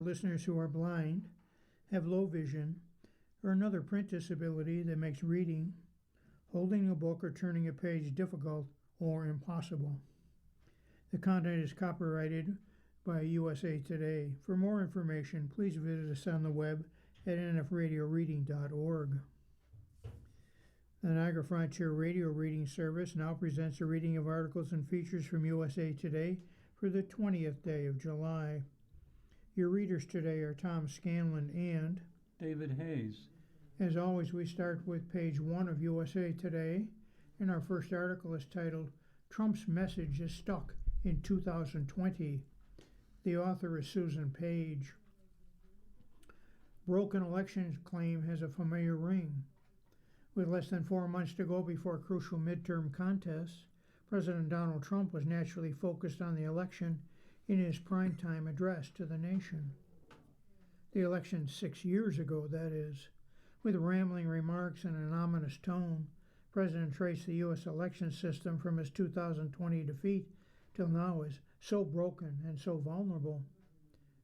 listeners who are blind, have low vision, or another print disability that makes reading, holding a book, or turning a page difficult or impossible. The content is copyrighted by USA Today. For more information, please visit us on the web at nfradioreading.org. The Niagara Frontier Radio Reading Service now presents a reading of articles and features from USA Today for the 20th day of July. Your readers today are Tom Scanlon and David Hayes. As always, we start with page 1 of USA Today, and our first article is titled, Trump's Message is Stuck in 2020. The author is Susan Page. Broken election claim has a familiar ring. With less than 4 months to go before crucial midterm contests, President Donald Trump was naturally focused on the election in his primetime address to the nation. The election 6 years ago, that is. With rambling remarks and an ominous tone, the President traced the U.S. election system from his 2020 defeat till now as so broken and so vulnerable,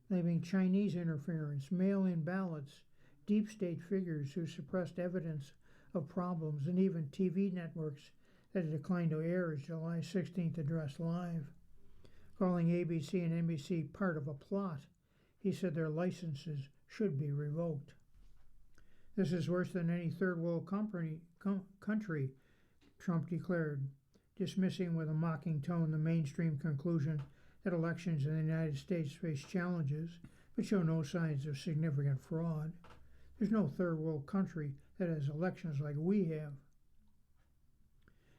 naming Chinese interference, mail-in ballots, deep state figures who suppressed evidence of problems, and even TV networks that declined to air his July 16th address live. Calling ABC and NBC part of a plot, he said their licenses should be revoked. This is worse than any third world country, Trump declared, dismissing with a mocking tone the mainstream conclusion that elections in the United States face challenges but show no signs of significant fraud. There's no third world country that has elections like we have.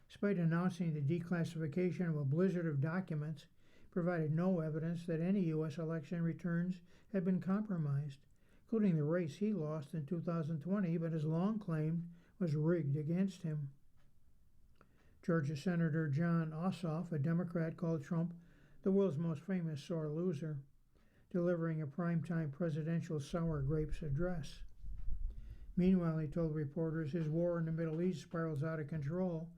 Despite announcing the declassification of a blizzard of documents, provided no evidence that any U.S. election returns had been compromised, including the race he lost in 2020 but has long claimed was rigged against him. Georgia Senator Jon Ossoff, a Democrat, called Trump the world's most famous sore loser, delivering a primetime presidential sour grapes address. Meanwhile, he told reporters his war in the Middle East spirals out of control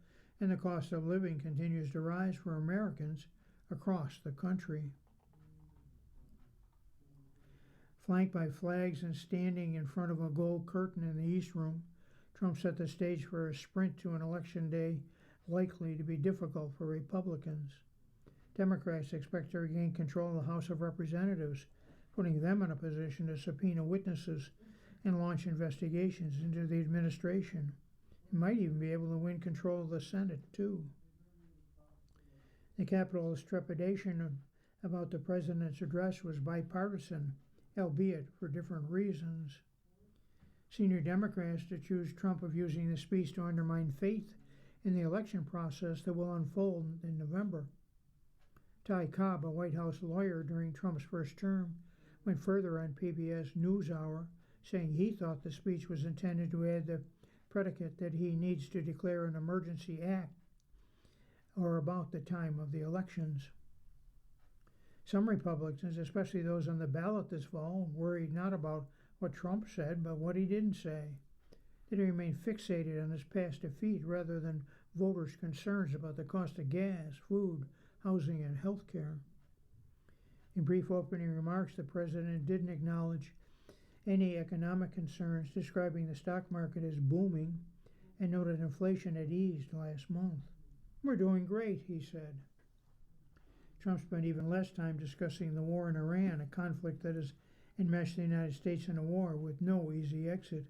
and the cost of living continues to rise for Americans across the country. Flanked by flags and standing in front of a gold curtain in the East Room, Trump set the stage for a sprint to an election day likely to be difficult for Republicans. Democrats expect to regain control of the House of Representatives, putting them in a position to subpoena witnesses and launch investigations into the administration. He might even be able to win control of the Senate, too. The Capitol's trepidation about the president's address was bipartisan, albeit for different reasons. Senior Democrats accused Trump of using the speech to undermine faith in the election process that will unfold in November. Ty Cobb, a White House lawyer during Trump's first term, went further on PBS NewsHour, saying he thought the speech was intended to add the predicate that he needs to declare an emergency act or about the time of the elections. Some Republicans, especially those on the ballot this fall, worried not about what Trump said, but what he didn't say. That he remained fixated on his past defeat rather than voters' concerns about the cost of gas, food, housing, and health care. In brief opening remarks, the president didn't acknowledge any economic concerns, describing the stock market as booming, and noted inflation had eased last month. We're doing great, he said. Trump spent even less time discussing the war in Iran, a conflict that has enmeshed the United States in a war with no easy exit.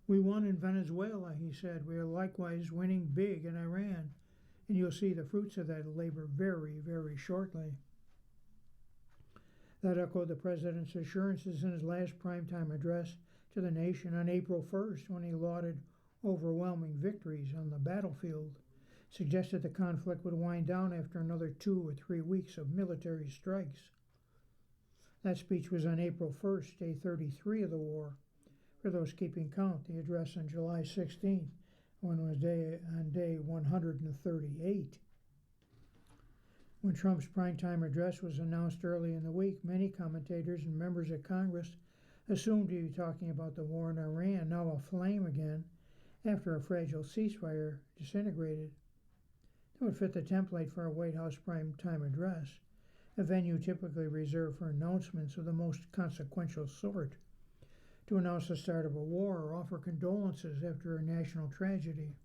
We won in Venezuela, he said. We are likewise winning big in Iran, and you'll see the fruits of that labor very, very shortly. That echoed the president's assurances in his last primetime address to the nation on April 1st, when he lauded overwhelming victories on the battlefield, suggested the conflict would wind down after another 2 or 3 weeks of military strikes. That speech was on April 1st, day 33 of the war. For those keeping count, the address on July 16th, when it was on day 138. When Trump's primetime address was announced early in the week, many commentators and members of Congress assumed he'd be talking about the war in Iran, now aflame again, after a fragile ceasefire disintegrated. That would fit the template for a White House primetime address. a venue typically reserved for announcements of the most consequential sort, to announce the start of a war or offer condolences after a national tragedy.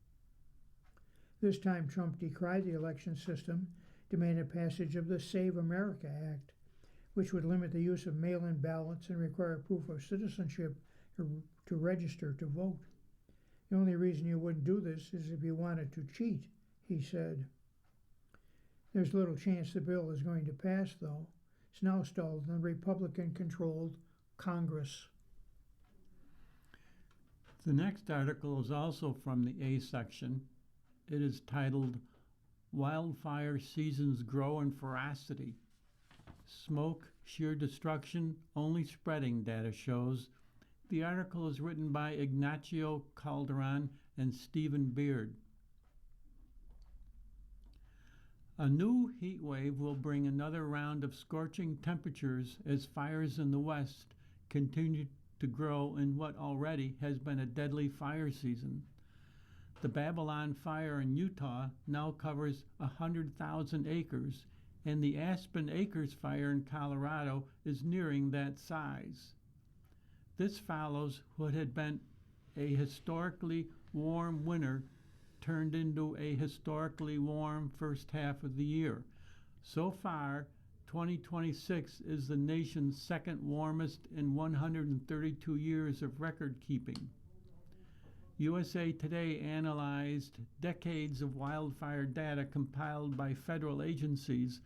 This time, Trump decried the election system, demanded passage of the Save America Act, which would limit the use of mail-in ballots and require proof of citizenship to register to vote. The only reason you wouldn't do this is if you wanted to cheat, he said. There's little chance the bill is going to pass, though. It's now stalled in the Republican-controlled Congress. The next article is also from the A section. It is titled, Wildfire Seasons Grow in Ferocity. Smoke, sheer destruction, only spreading, data shows. The article is written by Ignacio Calderon and Stephen Beard. A new heat wave will bring another round of scorching temperatures as fires in the West continue to grow in what already has been a deadly fire season. The Babylon fire in Utah now covers 100,000 acres, and the Aspen Acres fire in Colorado is nearing that size. This follows what had been a historically warm winter turned into a historically warm first half of the year. So far, 2026 is the nation's second warmest in 132 years of record keeping. USA Today analyzed decades of wildfire data compiled by federal agencies,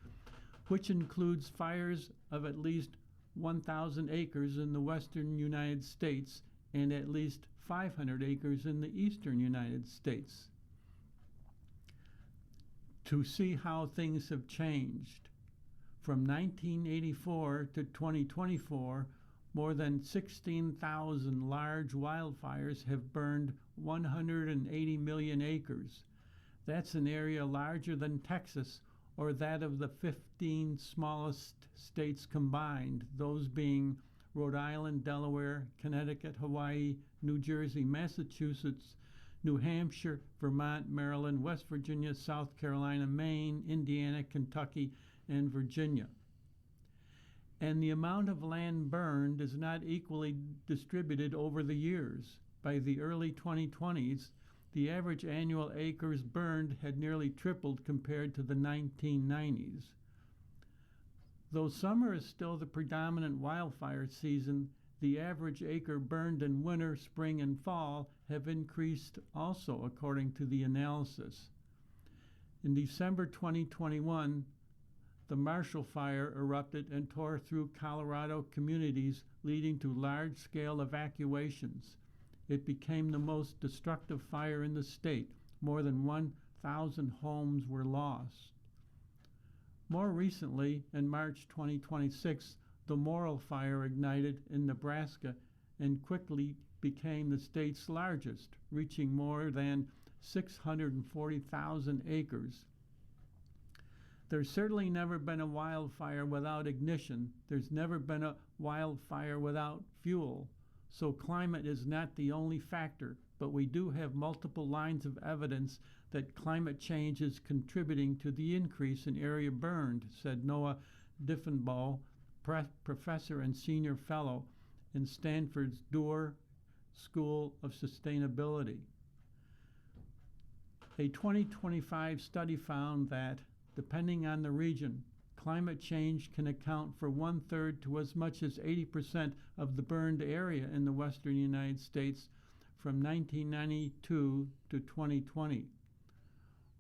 which includes fires of at least 1,000 acres in the western United States and at least 500 acres in the eastern United States, to see how things have changed. From 1984 to 2024, more than 16,000 large wildfires have burned 180 million acres. That's an area larger than Texas or that of the 15 smallest states combined, those being Rhode Island, Delaware, Connecticut, Hawaii, New Jersey, Massachusetts, New Hampshire, Vermont, Maryland, West Virginia, South Carolina, Maine, Indiana, Kentucky, and Virginia. And the amount of land burned is not equally distributed over the years. By the early 2020s, the average annual acres burned had nearly tripled compared to the 1990s. Though summer is still the predominant wildfire season, the average acre burned in winter, spring, and fall have increased also, according to the analysis. In December 2021, the Marshall Fire erupted and tore through Colorado communities, leading to large-scale evacuations. It became the most destructive fire in the state. More than 1,000 homes were lost. More recently, in March 2026, the Morrill Fire ignited in Nebraska and quickly became the state's largest, reaching more than 640,000 acres. There's certainly never been a wildfire without ignition. There's never been a wildfire without fuel. So climate is not the only factor, but we do have multiple lines of evidence that climate change is contributing to the increase in area burned, said Noah Diffenbaugh, professor and senior fellow in Stanford's Doerr School of Sustainability. A 2025 study found that, depending on the region, climate change can account for 1/3 to as much as 80% of the burned area in the western United States from 1992 to 2020.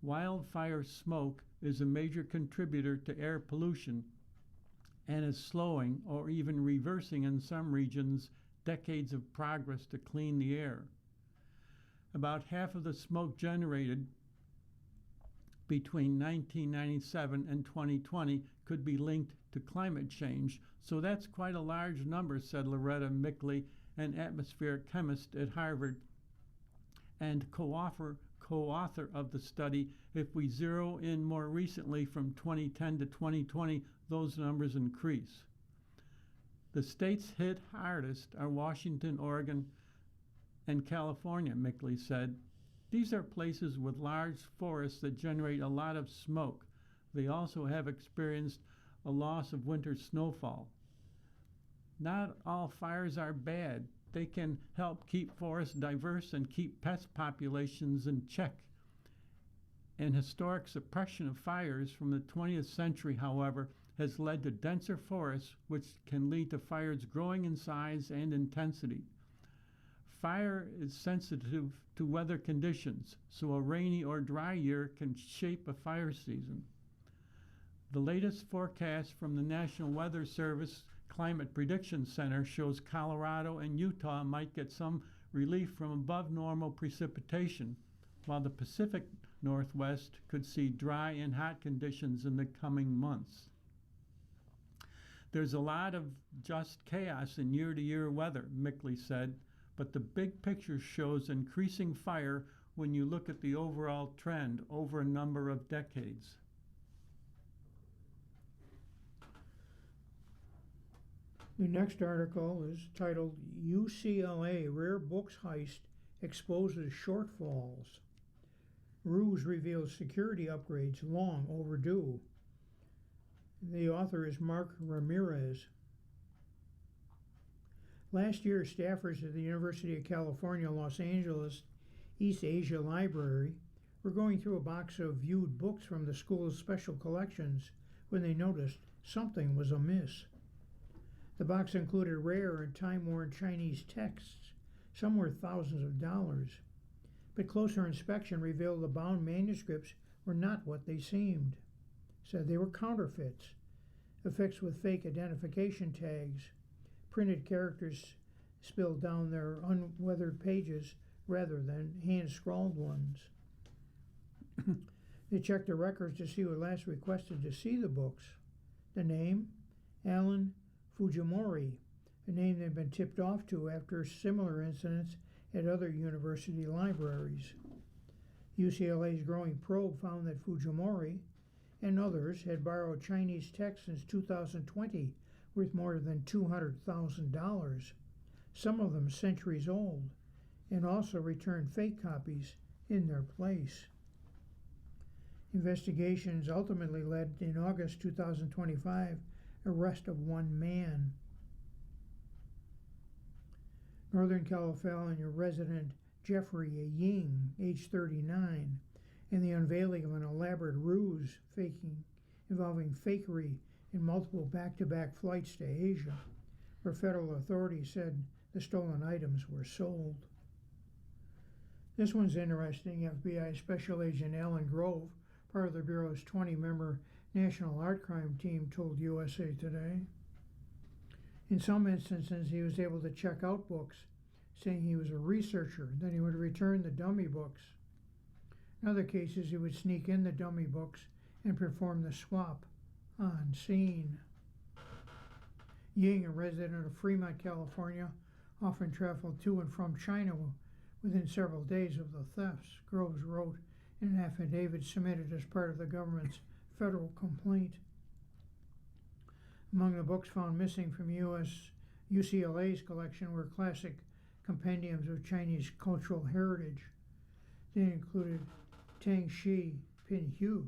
Wildfire smoke is a major contributor to air pollution and is slowing or even reversing in some regions decades of progress to clean the air. About half of the smoke generated between 1997 and 2020 could be linked to climate change, so that's quite a large number, said Loretta Mickley, an atmospheric chemist at Harvard and co-author of the study. If we zero in more recently from 2010 to 2020, those numbers increase. The states hit hardest are Washington, Oregon, and California, Mickley said. These are places with large forests that generate a lot of smoke. They also have experienced a loss of winter snowfall. Not all fires are bad. They can help keep forests diverse and keep pest populations in check. And historic suppression of fires from the 20th century, however, has led to denser forests, which can lead to fires growing in size and intensity. Fire is sensitive to weather conditions, so a rainy or dry year can shape a fire season. The latest forecast from the National Weather Service Climate Prediction Center shows Colorado and Utah might get some relief from above normal precipitation, while the Pacific Northwest could see dry and hot conditions in the coming months. There's a lot of just chaos in year-to-year weather, Mickley said, but the big picture shows increasing fire when you look at the overall trend over a number of decades. The next article is titled UCLA Rare Books Heist Exposes Shortfalls. Ruse reveals security upgrades long overdue. The author is Mark Ramirez. Last year, staffers at the University of California, Los Angeles East Asia Library were going through a box of viewed books from the school's special collections when they noticed something was amiss. The box included rare and time-worn Chinese texts, some worth thousands of dollars, but closer inspection revealed the bound manuscripts were not what they seemed. Said they were counterfeits, affixed with fake identification tags, printed characters spilled down their unweathered pages rather than hand-scrawled ones. They checked the records to see who last requested to see the books. The name? Alan Fujimori, a name they'd been tipped off to after similar incidents at other university libraries. UCLA's growing probe found that Fujimori and others had borrowed Chinese texts since 2020 worth more than $200,000, some of them centuries old, and also returned fake copies in their place. Investigations ultimately led, in August 2025, arrest of one man. Northern California resident Jeffrey Ying, age 39, and the unveiling of an elaborate ruse involving fakery in multiple back-to-back flights to Asia, where federal authorities said the stolen items were sold. This one's interesting. FBI Special Agent Alan Grove, part of the Bureau's 20-member National Art Crime Team, told USA Today. In some instances, he was able to check out books, saying he was a researcher, then he would return the dummy books. In other cases, he would sneak in the dummy books and perform the swap on scene. Ying, a resident of Fremont, California, often traveled to and from China within several days of the thefts, Groves wrote in an affidavit submitted as part of the government's federal complaint. Among the books found missing from UCLA's collection were classic compendiums of Chinese cultural heritage. They included Tang Shi Pinhu,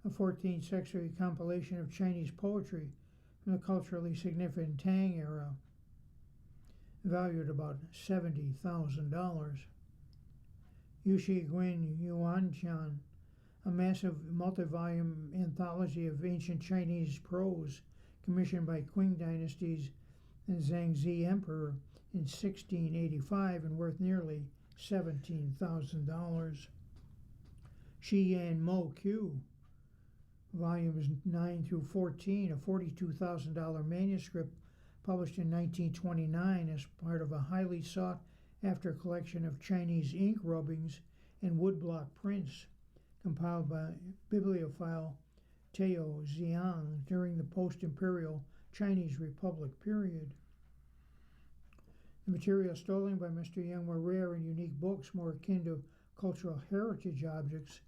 a 14th century compilation of Chinese poetry from the culturally significant Tang era, valued about $70,000. Yushi Guan Yuanqian, a massive multi-volume anthology of ancient Chinese prose commissioned by Qing Dynasty's and Zhangzi Emperor in 1685 and worth nearly $17,000. Shi Yan Mo Q, volumes 9 through 14, a $42,000 manuscript published in 1929 as part of a highly sought-after collection of Chinese ink rubbings and woodblock prints compiled by bibliophile Tao Xiang during the post-imperial Chinese Republic period. The material stolen by Mr. Young were rare and unique books more akin to cultural heritage objects,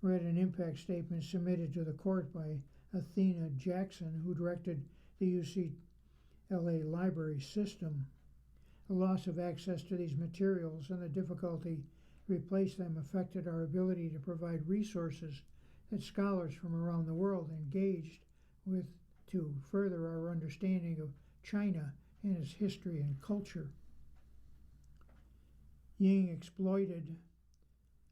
read an impact statement submitted to the court by Athena Jackson, who directed the UCLA library system. The loss of access to these materials and the difficulty to replace them affected our ability to provide resources that scholars from around the world engaged to further our understanding of China and its history and culture. Ying exploited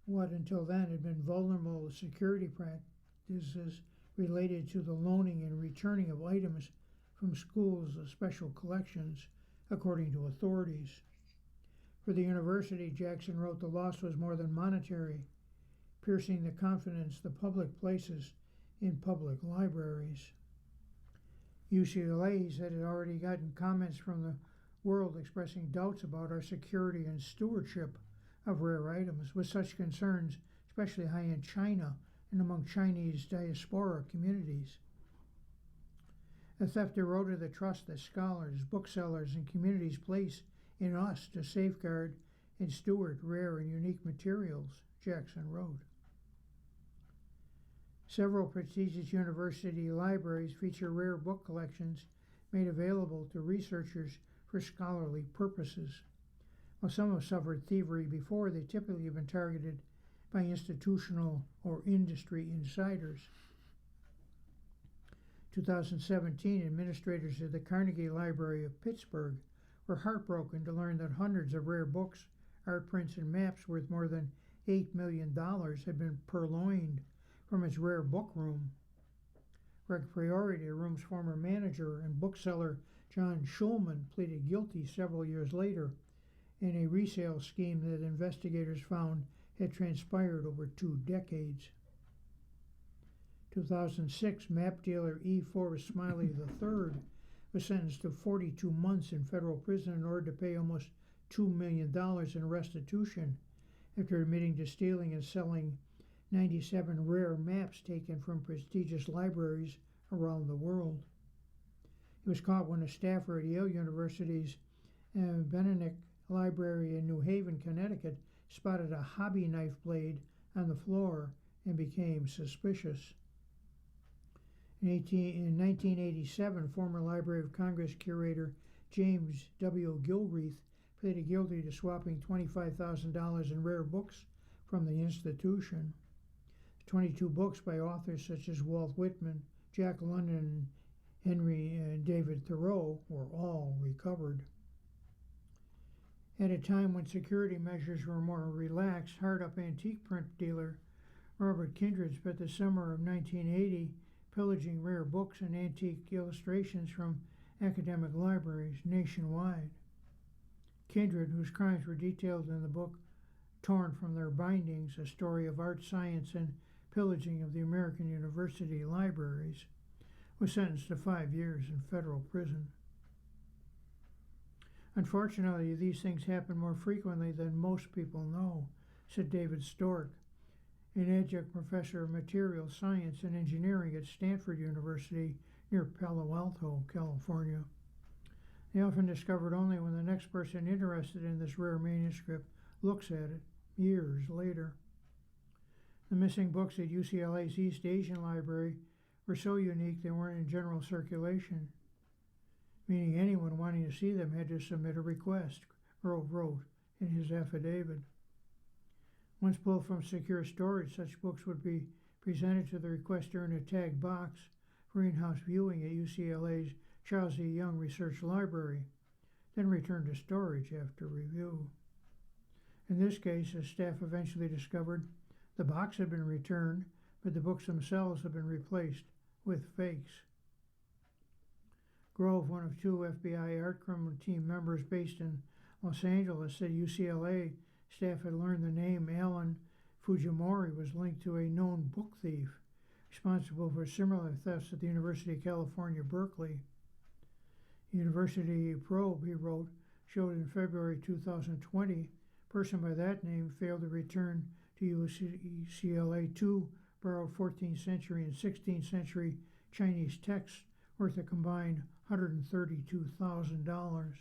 what until then had been vulnerable security practices related to the loaning and returning of items from schools' special collections, according to authorities. For the university, Jackson wrote, the loss was more than monetary, piercing the confidence the public places in public libraries. UCLA, he said, had already gotten comments from the world expressing doubts about our security and stewardship of rare items, with such concerns especially high in China and among Chinese diaspora communities. The theft eroded the trust that scholars, booksellers, and communities place in us to safeguard and steward rare and unique materials, Jackson wrote. Several prestigious university libraries feature rare book collections made available to researchers for scholarly purposes. While some have suffered thievery before, they typically have been targeted by institutional or industry insiders. 2017, administrators of the Carnegie Library of Pittsburgh were heartbroken to learn that hundreds of rare books, art prints, and maps worth more than $8 million had been purloined from its rare book room. Greg Priori, the room's former manager, and bookseller John Schulman pleaded guilty several years later in a resale scheme that investigators found had transpired over 2 decades. 2006, map dealer E. Forrest Smiley III was sentenced to 42 months in federal prison in order to pay almost $2 million in restitution after admitting to stealing and selling 97 rare maps taken from prestigious libraries around the world. He was caught when a staffer at Yale University's Benedict Library in New Haven, Connecticut, spotted a hobby knife blade on the floor and became suspicious. In 1987, former Library of Congress curator James W. Gilreath pleaded guilty to swapping $25,000 in rare books from the institution. 22 books by authors such as Walt Whitman, Jack London, Henry David Thoreau were all recovered. At a time when security measures were more relaxed, hard-up antique print dealer Robert Kindred spent the summer of 1980 pillaging rare books and antique illustrations from academic libraries nationwide. Kindred, whose crimes were detailed in the book Torn from Their Bindings, A Story of Art, Science, and Pillaging of the American University Libraries, was sentenced to 5 years in federal prison. Unfortunately, these things happen more frequently than most people know, said David Stork, an adjunct professor of materials science and engineering at Stanford University near Palo Alto, California. They often discovered only when the next person interested in this rare manuscript looks at it years later. The missing books at UCLA's East Asian Library were so unique they weren't in general circulation, meaning anyone wanting to see them had to submit a request, Grove wrote in his affidavit. Once pulled from secure storage, such books would be presented to the requester in a tagged box for in-house viewing at UCLA's Charles E. Young Research Library, then returned to storage after review. In this case, as staff eventually discovered, the box had been returned, but the books themselves had been replaced with fakes. Grove, one of 2 FBI art criminal team members based in Los Angeles, said UCLA staff had learned the name Alan Fujimori was linked to a known book thief responsible for similar thefts at the University of California, Berkeley. University probe, he wrote, showed in February 2020, a person by that name failed to return to UCLA 2 borrowed 14th century and 16th century Chinese texts worth a combined $132,000.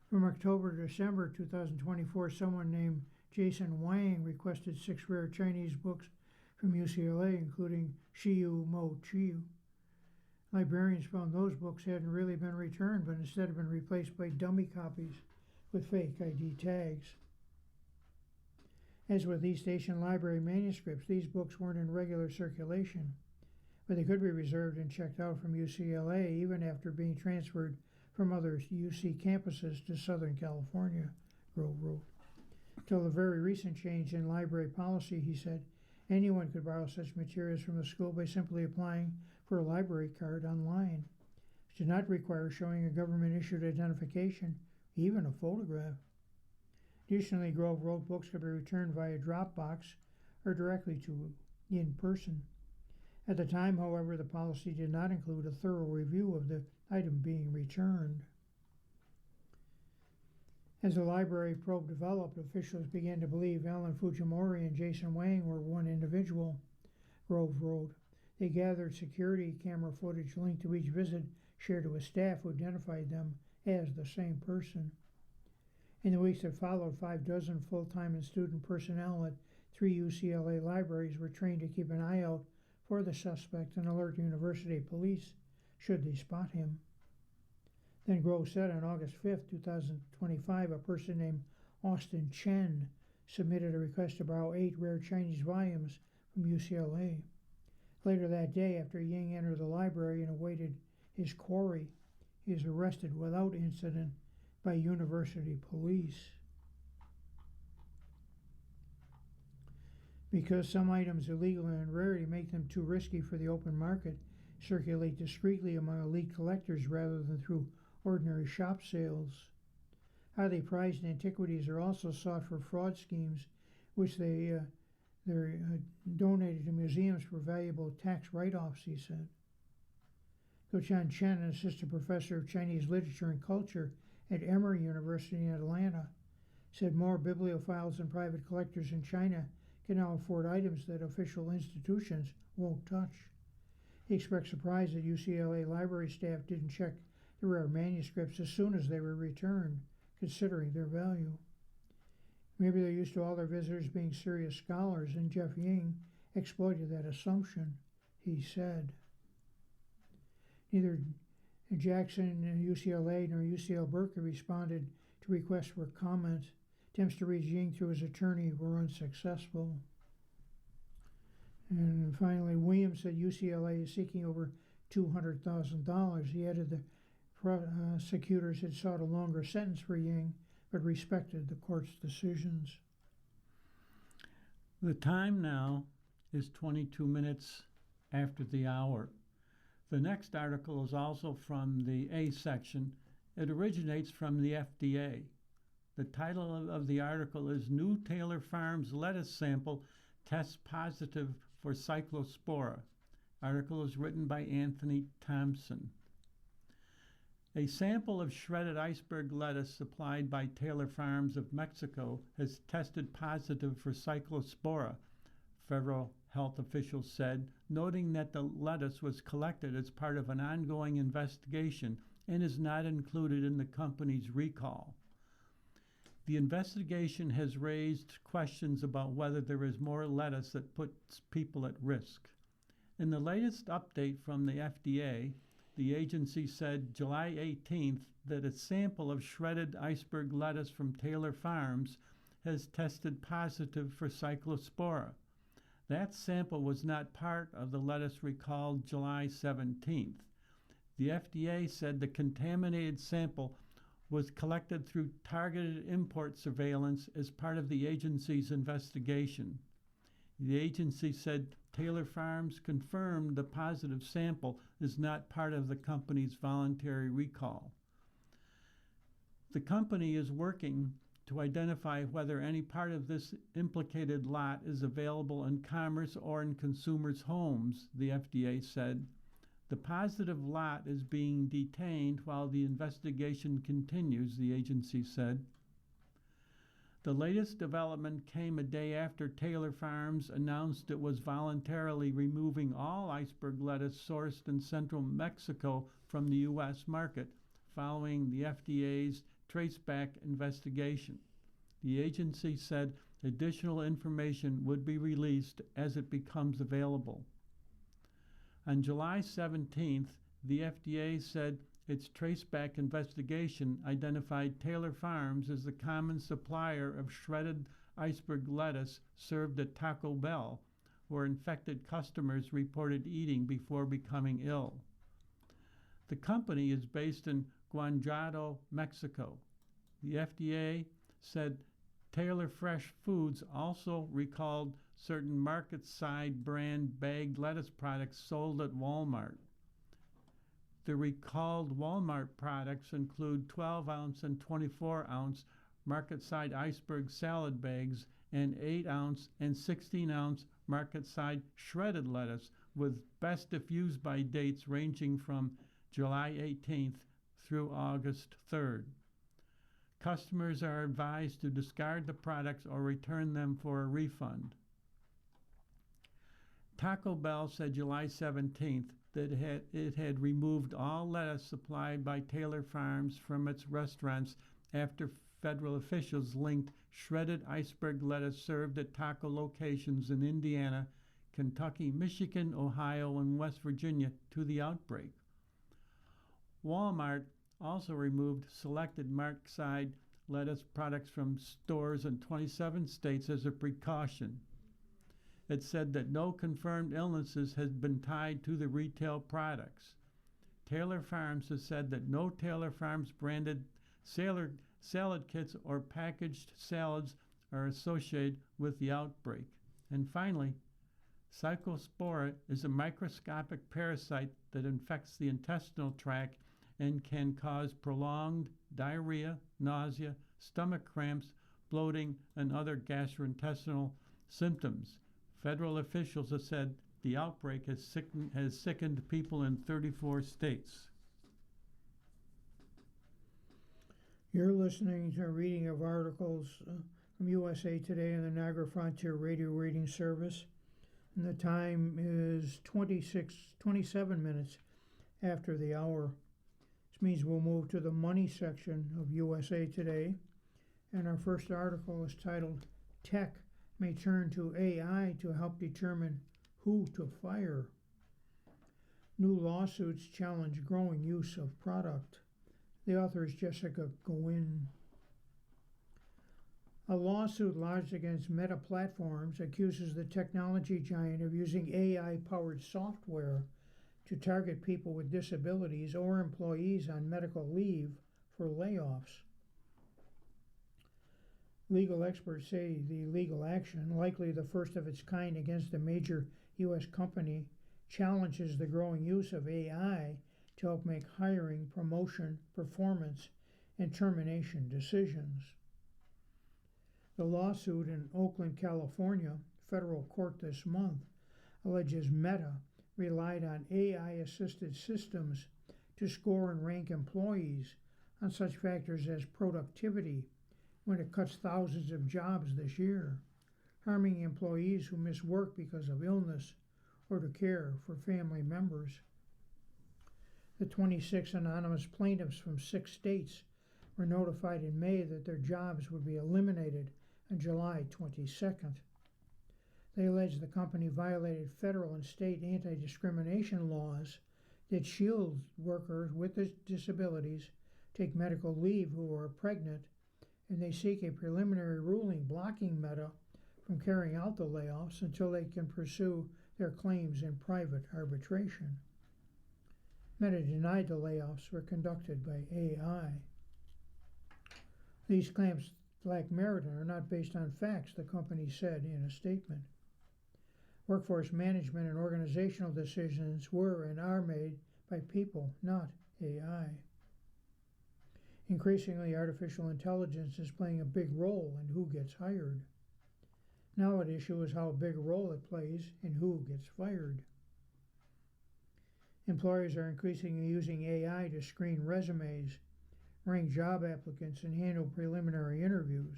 From October to December 2024, someone named Jason Wang requested 6 rare Chinese books from UCLA, including Shiyu Mo Chiu. Librarians found those books hadn't really been returned, but instead had been replaced by dummy copies with fake ID tags. As with East Asian Library manuscripts, these books weren't in regular circulation, but they could be reserved and checked out from UCLA even after being transferred from other UC campuses to Southern California, Grove wrote. Till the very recent change in library policy, he said, anyone could borrow such materials from the school by simply applying for a library card online. It did not require showing a government-issued identification, even a photograph. Additionally, Grove wrote books could be returned via Dropbox or directly to in person. At the time, however, the policy did not include a thorough review of the item being returned. As the library probe developed, officials began to believe Alan Fujimori and Jason Wang were one individual, Grove wrote. They gathered security camera footage linked to each visit shared with staff who identified them as the same person. In the weeks that followed, 6 full-time and student personnel at 3 UCLA libraries were trained to keep an eye out for the suspect and alert university police should they spot him. Then Grove said on August 5, 2025, a person named Austin Chen submitted a request to borrow 8 rare Chinese volumes from UCLA. Later that day, after Ying entered the library and awaited his quarry, he was arrested without incident by university police. Because some items illegal and rarity make them too risky for the open market, circulate discreetly among elite collectors rather than through ordinary shop sales. Highly prized antiquities are also sought for fraud schemes, which they're donated to museums for valuable tax write-offs, he said. Guoqian Chen, an assistant professor of Chinese literature and culture at Emory University in Atlanta, said more bibliophiles and private collectors in China can now afford items that official institutions won't touch. He expressed surprise that UCLA library staff didn't check the rare manuscripts as soon as they were returned, considering their value. Maybe they're used to all their visitors being serious scholars, and Jeff Ying exploited that assumption, he said. Neither Jackson, UCLA, nor UCL Berkeley responded to requests for comment. Attempts to reach Ying through his attorney were unsuccessful. And finally, Williams said UCLA is seeking over $200,000. He added the prosecutors had sought a longer sentence for Ying, but respected the court's decisions. The time now is 22 minutes after the hour. The next article is also from the A section. It originates from the FDA. The title of the article is New Taylor Farms Lettuce Sample Tests Positive for Cyclospora. Article is written by Anthony Thompson. A sample of shredded iceberg lettuce supplied by Taylor Farms of Mexico has tested positive for Cyclospora, federal health officials said, noting that the lettuce was collected as part of an ongoing investigation and is not included in the company's recall. The investigation has raised questions about whether there is more lettuce that puts people at risk. In the latest update from the FDA, the agency said July 18th that a sample of shredded iceberg lettuce from Taylor Farms has tested positive for Cyclospora. That sample was not part of the lettuce recalled July 17th. The FDA said the contaminated sample was collected through targeted import surveillance as part of the agency's investigation. The agency said Taylor Farms confirmed the positive sample is not part of the company's voluntary recall. The company is working to identify whether any part of this implicated lot is available in commerce or in consumers' homes, the FDA said. The positive lot is being detained while the investigation continues, the agency said. The latest development came a day after Taylor Farms announced it was voluntarily removing all iceberg lettuce sourced in central Mexico from the U.S. market following the FDA's traceback investigation. The agency said additional information would be released as it becomes available. On July 17th, the FDA said its traceback investigation identified Taylor Farms as the common supplier of shredded iceberg lettuce served at Taco Bell, where infected customers reported eating before becoming ill. The company is based in Guanajuato, Mexico. The FDA said Taylor Fresh Foods also recalled certain Market Side brand bagged lettuce products sold at Walmart. The recalled Walmart products include 12-ounce and 24-ounce Market Side iceberg salad bags and 8-ounce and 16-ounce Market Side shredded lettuce with best if used by dates ranging from July 18th through August 3rd. Customers are advised to discard the products or return them for a refund. Taco Bell said July 17th that it had removed all lettuce supplied by Taylor Farms from its restaurants after federal officials linked shredded iceberg lettuce served at taco locations in Indiana, Kentucky, Michigan, Ohio, and West Virginia to the outbreak. Walmart also removed selected Market Side lettuce products from stores in 27 states as a precaution. It said that no confirmed illnesses had been tied to the retail products. Taylor Farms has said that no Taylor Farms branded salad kits or packaged salads are associated with the outbreak. And finally, Cyclospora is a microscopic parasite that infects the intestinal tract and can cause prolonged diarrhea, nausea, stomach cramps, bloating, and other gastrointestinal symptoms. Federal officials have said the outbreak has sickened people in 34 states. You're listening to a reading of articles from USA Today and the Niagara Frontier Radio Reading Service. And the time is 27 minutes after the hour. This means we'll move to the money section of USA Today. And our first article is titled, Tech May Turn to AI to Help Determine Who to Fire. New lawsuits challenge growing use of product. The author is Jessica Gowin. A lawsuit lodged against Meta Platforms accuses the technology giant of using AI-powered software to target people with disabilities or employees on medical leave for layoffs. Legal experts say the legal action, likely the first of its kind against a major U.S. company, challenges the growing use of AI to help make hiring, promotion, performance, and termination decisions. The lawsuit in Oakland, California, federal court this month, alleges Meta relied on AI-assisted systems to score and rank employees on such factors as productivity when it cuts thousands of jobs this year, harming employees who miss work because of illness or to care for family members. The 26 anonymous plaintiffs from 6 states were notified in May that their jobs would be eliminated on July 22nd. They alleged the company violated federal and state anti-discrimination laws that shield workers with disabilities take medical leave who are pregnant, and they seek a preliminary ruling blocking Meta from carrying out the layoffs until they can pursue their claims in private arbitration. Meta denied the layoffs were conducted by AI. These claims lack merit and are not based on facts, the company said in a statement. Workforce management and organizational decisions were and are made by people, not AI. Increasingly, artificial intelligence is playing a big role in who gets hired. Now at issue is how big a role it plays in who gets fired. Employers are increasingly using AI to screen resumes, rank job applicants, and handle preliminary interviews.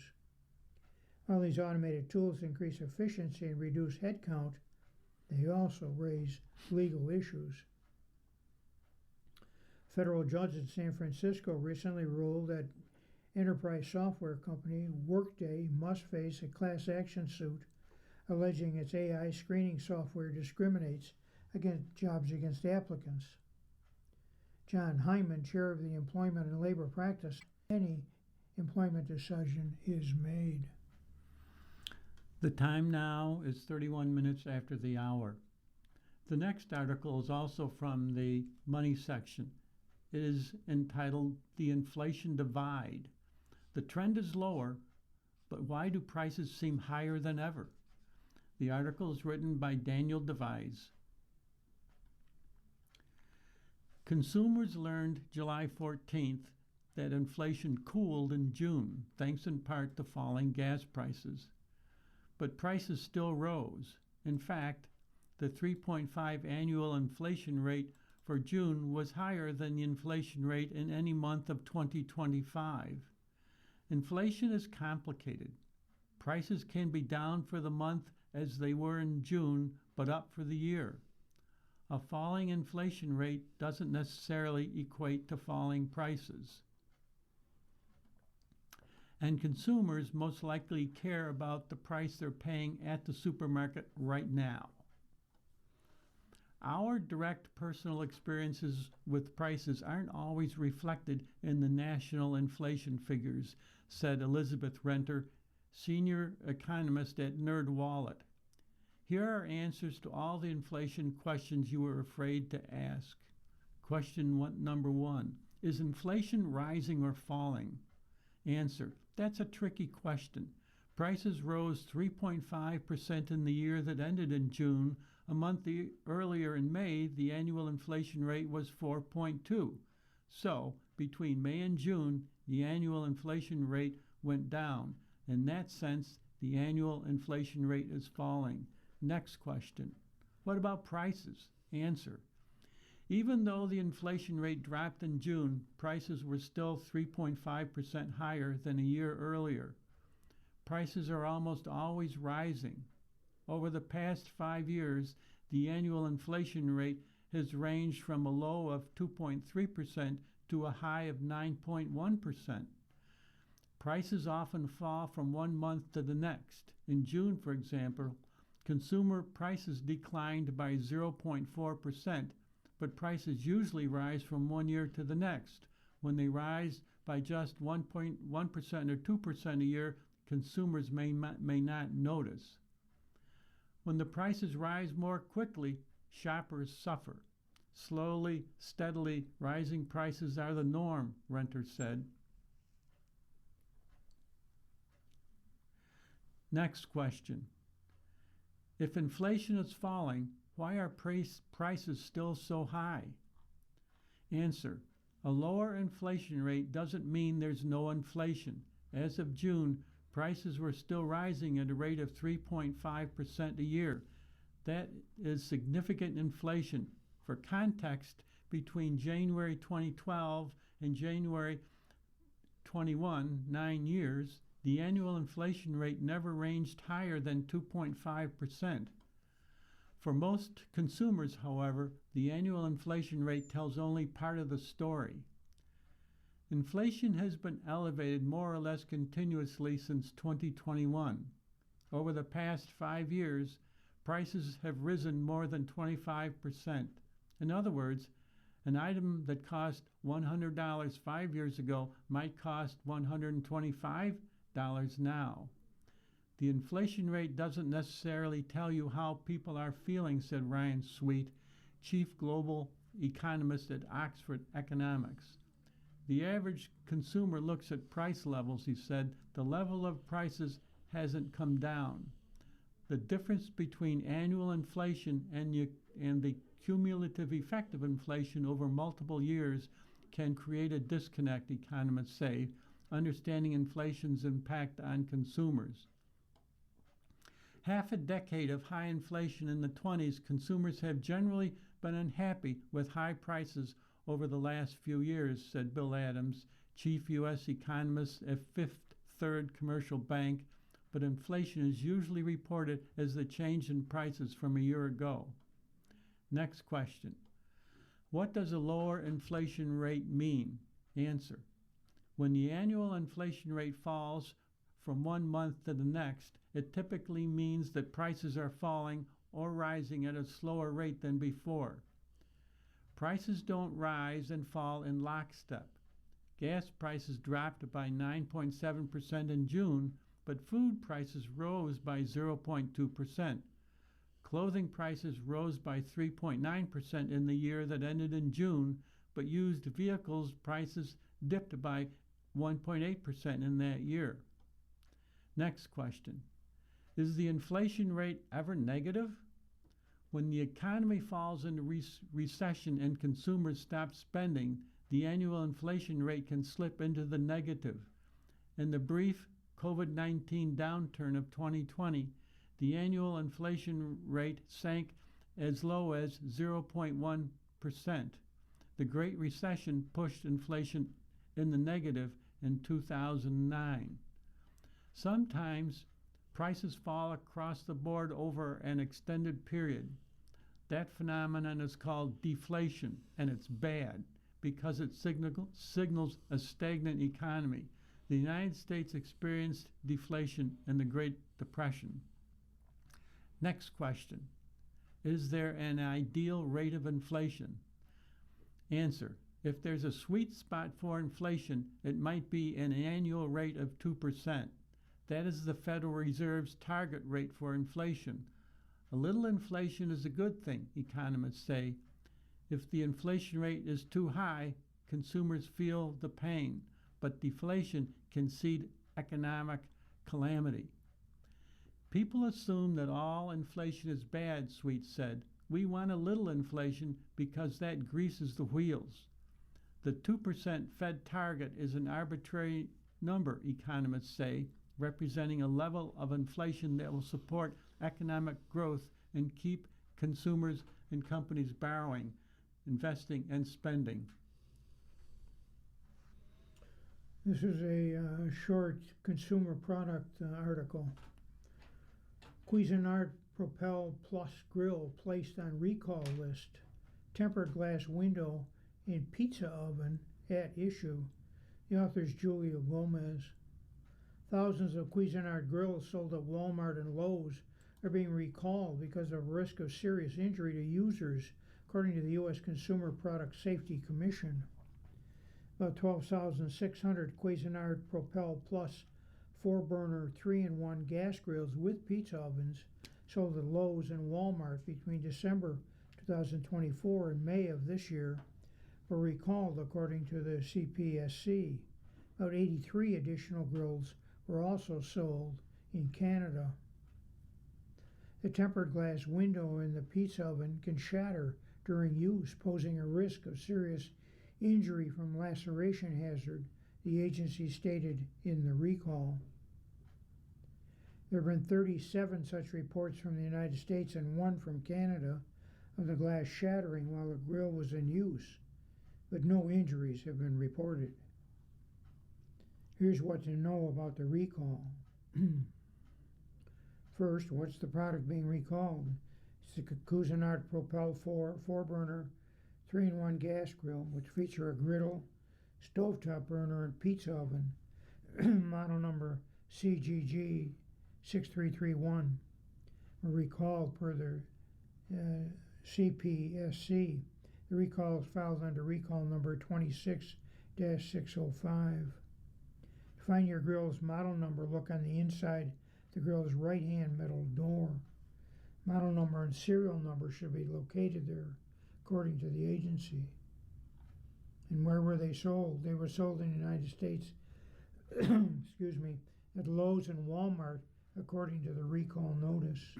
While these automated tools increase efficiency and reduce headcount, they also raise legal issues. A federal judge in San Francisco recently ruled that enterprise software company Workday must face a class action suit alleging its AI screening software discriminates against jobs against applicants. John Hyman, chair of the Employment and Labor Practice, any employment decision is made. The time now is 31 minutes after the hour. The next article is also from the money section. It is entitled The Inflation Divide. The trend is lower, but why do prices seem higher than ever? The article is written by Daniel Devise. Consumers learned July 14th that inflation cooled in June, thanks in part to falling gas prices. But prices still rose. In fact, the 3.5 annual inflation rate for June was higher than the inflation rate in any month of 2025. Inflation is complicated. Prices can be down for the month as they were in June, but up for the year. A falling inflation rate doesn't necessarily equate to falling prices. And consumers most likely care about the price they're paying at the supermarket right now. Our direct personal experiences with prices aren't always reflected in the national inflation figures, said Elizabeth Renter, senior economist at NerdWallet. Here are answers to all the inflation questions you were afraid to ask. Number 1. Is inflation rising or falling? Answer. That's a tricky question. Prices rose 3.5% in the year that ended in June. A month earlier in May, the annual inflation rate was 4.2. So, between May and June, the annual inflation rate went down. In that sense, the annual inflation rate is falling. Next question. What about prices? Answer. Even though the inflation rate dropped in June, prices were still 3.5% higher than a year earlier. Prices are almost always rising. Over the past 5 years, the annual inflation rate has ranged from a low of 2.3% to a high of 9.1%. Prices often fall from one month to the next. In June, for example, consumer prices declined by 0.4%, but prices usually rise from 1 year to the next. When they rise by just 1.1% or 2% a year, consumers may not notice. When the prices rise more quickly, shoppers suffer. Slowly, steadily rising prices are the norm, Renter said. Next question. If inflation is falling, why are prices still so high? Answer. A lower inflation rate doesn't mean there's no inflation. As of June, prices were still rising at a rate of 3.5% a year. That is significant inflation. For context, between January 2012 and January 21, 9 years, the annual inflation rate never ranged higher than 2.5%. For most consumers, however, the annual inflation rate tells only part of the story. Inflation has been elevated more or less continuously since 2021. Over the past 5 years, prices have risen more than 25%. In other words, an item that cost $100 5 years ago might cost $125 now. The inflation rate doesn't necessarily tell you how people are feeling, said Ryan Sweet, chief global economist at Oxford Economics. The average consumer looks at price levels, he said. The level of prices hasn't come down. The difference between annual inflation and the cumulative effect of inflation over multiple years can create a disconnect, economists say, understanding inflation's impact on consumers. Half a decade of high inflation in the 20s, consumers have generally been unhappy with high prices over the last few years, said Bill Adams, chief U.S. economist at Fifth Third Commercial Bank, but inflation is usually reported as the change in prices from a year ago. Next question. What does a lower inflation rate mean? Answer. When the annual inflation rate falls from 1 month to the next, it typically means that prices are falling or rising at a slower rate than before. Prices don't rise and fall in lockstep. Gas prices dropped by 9.7% in June, but food prices rose by 0.2%. Clothing prices rose by 3.9% in the year that ended in June, but used vehicles prices dipped by 1.8% in that year. Next question. Is the inflation rate ever negative? When the economy falls into recession and consumers stop spending, the annual inflation rate can slip into the negative. In the brief COVID-19 downturn of 2020, the annual inflation rate sank as low as 0.1%. The Great Recession pushed inflation in the negative in 2009. Sometimes prices fall across the board over an extended period. That phenomenon is called deflation, and it's bad because it signals a stagnant economy. The United States experienced deflation in the Great Depression. Next question. Is there an ideal rate of inflation? Answer. If there's a sweet spot for inflation, it might be an annual rate of 2%. That is the Federal Reserve's target rate for inflation. A little inflation is a good thing, economists say. If the inflation rate is too high, consumers feel the pain, but deflation can seed economic calamity. People assume that all inflation is bad, Sweet said. We want a little inflation because that greases the wheels. The 2% Fed target is an arbitrary number, economists say, representing a level of inflation that will support economic growth and keep consumers and companies borrowing, investing, and spending. This is a short consumer product article. Cuisinart Propel Plus grill placed on recall list. Tempered glass window in pizza oven at issue. The author is Julio Gomez. Thousands of Cuisinart grills sold at Walmart and Lowe's are being recalled because of risk of serious injury to users, according to the U.S. Consumer Product Safety Commission. About 12,600 Cuisinart Propel Plus 4-burner 3-in-1 gas grills with pizza ovens sold at Lowe's and Walmart between December 2024 and May of this year were recalled, according to the CPSC. About 83 additional grills were also sold in Canada. The tempered glass window in the pizza oven can shatter during use, posing a risk of serious injury from laceration hazard, the agency stated in the recall. There have been 37 such reports from the United States and 1 from Canada of the glass shattering while the grill was in use, but no injuries have been reported. Here's what to know about the recall. First, what's the product being recalled? It's the Cuisinart Propel 4-burner 3-in-1 gas grill, which feature a griddle, stovetop burner, and pizza oven. Model number CGG 6331 were recalled per the CPSC. The recall is filed under recall number 26-605. To find your grill's model number, look on the inside the grill's right-hand middle door. Model number and serial number should be located there, according to the agency. And where were they sold? They were sold in the United States, at Lowe's and Walmart, according to the recall notice.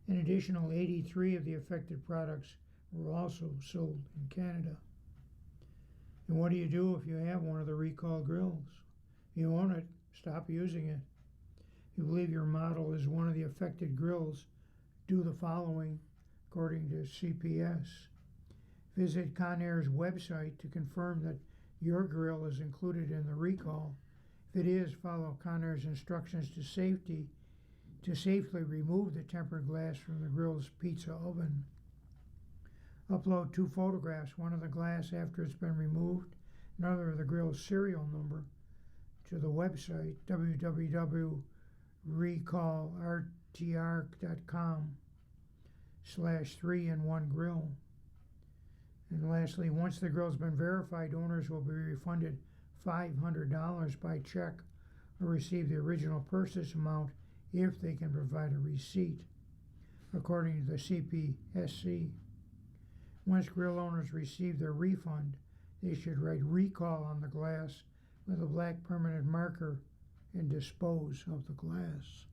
An additional 83 of the affected products were also sold in Canada. And what do you do if you have one of the recalled grills? If you own it, stop using it. If you believe your model is one of the affected grills, do the following, according to CPS. Visit Conair's website to confirm that your grill is included in the recall. If it is, follow Conair's instructions to safely remove the tempered glass from the grill's pizza oven. Upload 2 photographs, one of the glass after it's been removed, another of the grill's serial number, to the website www.recallrtr.com/3-in-1grill. And lastly, once the grill's been verified, owners will be refunded $500 by check or receive the original purchase amount if they can provide a receipt, according to the CPSC. Once grill owners receive their refund, they should write recall on the glass with a black permanent marker and dispose of the glass.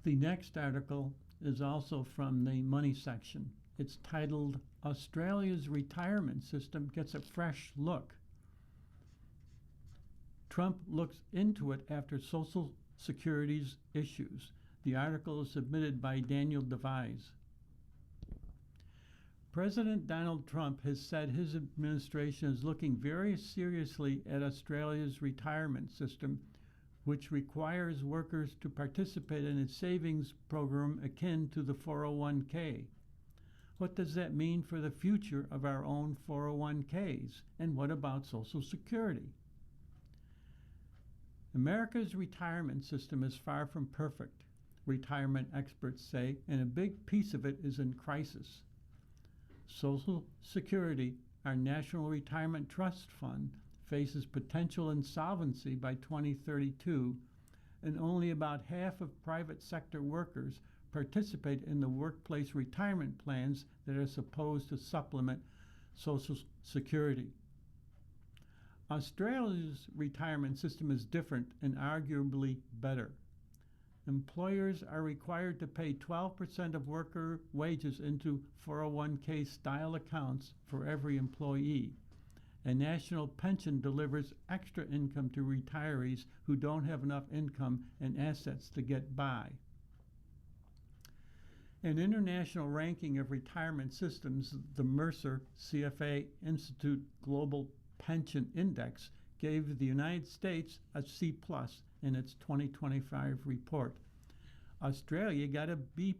The next article is also from the money section. It's titled, Australia's Retirement System Gets a Fresh Look. Trump looks into it after Social Security's issues. The article is submitted by Daniel Devise. President Donald Trump has said his administration is looking very seriously at Australia's retirement system, which requires workers to participate in a savings program akin to the 401k. What does that mean for the future of our own 401ks? And what about Social Security? America's retirement system is far from perfect, retirement experts say, and a big piece of it is in crisis. Social Security, our National Retirement Trust Fund, faces potential insolvency by 2032, and only about half of private sector workers participate in the workplace retirement plans that are supposed to supplement Social Security. Australia's retirement system is different and arguably better. Employers are required to pay 12% of worker wages into 401k style accounts for every employee. A national pension delivers extra income to retirees who don't have enough income and assets to get by. An international ranking of retirement systems, the Mercer CFA Institute Global Pension Index, gave the United States a C+ in its 2025 report. Australia got a B+.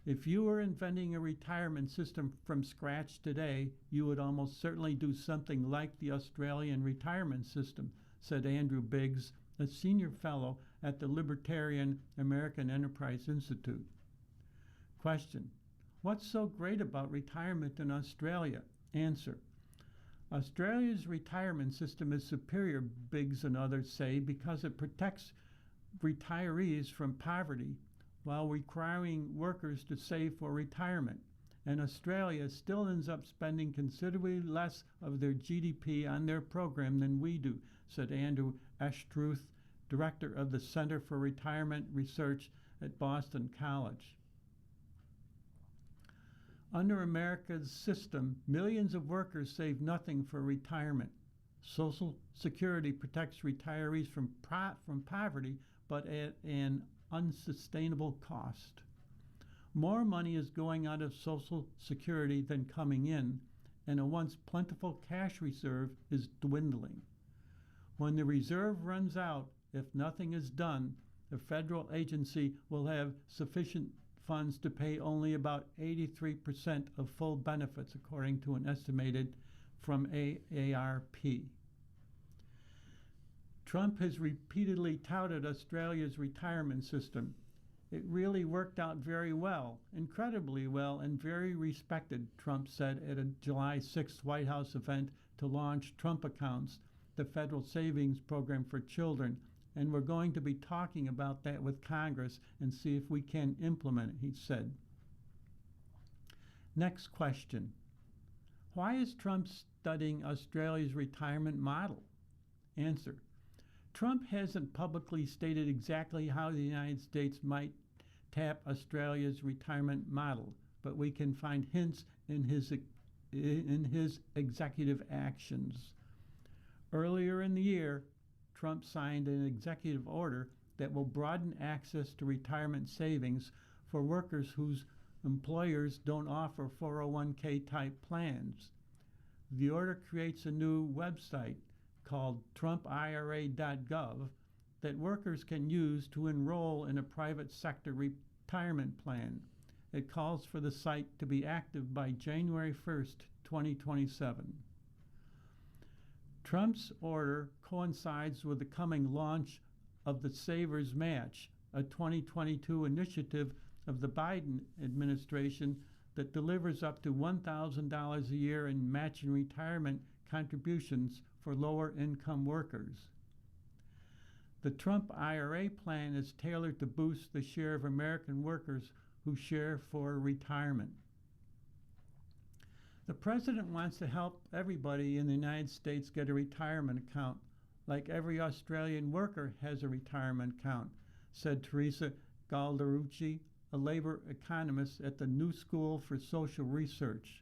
If you were inventing a retirement system from scratch today, you would almost certainly do something like the Australian retirement system, said Andrew Biggs, a senior fellow at the Libertarian American Enterprise Institute. Question: what's so great about retirement in Australia? Answer: Australia's retirement system is superior, Biggs and others say, because it protects retirees from poverty while requiring workers to save for retirement. And Australia still ends up spending considerably less of their GDP on their program than we do, said Andrew Estruth, director of the Center for Retirement Research at Boston College. Under America's system, millions of workers save nothing for retirement. Social Security protects retirees from poverty, but at an unsustainable cost. More money is going out of Social Security than coming in, and a once plentiful cash reserve is dwindling. When the reserve runs out, if nothing is done, the federal agency will have sufficient funds to pay only about 83% of full benefits, according to an estimated from AARP. Trump has repeatedly touted Australia's retirement system. It really worked out very well, incredibly well, and very respected, Trump said at a July 6th White House event to launch Trump Accounts, the federal savings program for children, and we're going to be talking about that with Congress and see if we can implement it, he said. Next question. Why is Trump studying Australia's retirement model? Answer. Trump hasn't publicly stated exactly how the United States might tap Australia's retirement model, but we can find hints in his executive actions. Earlier in the year, Trump signed an executive order that will broaden access to retirement savings for workers whose employers don't offer 401k type plans. The order creates a new website called TrumpIRA.gov that workers can use to enroll in a private sector retirement plan. It calls for the site to be active by January 1st, 2027. Trump's order coincides with the coming launch of the Savers Match, a 2022 initiative of the Biden administration that delivers up to $1,000 a year in matching retirement contributions for lower income workers. The Trump IRA plan is tailored to boost the share of American workers who share for retirement. The president wants to help everybody in the United States get a retirement account, like every Australian worker has a retirement account, said Teresa Galdarucci, a labor economist at the New School for Social Research.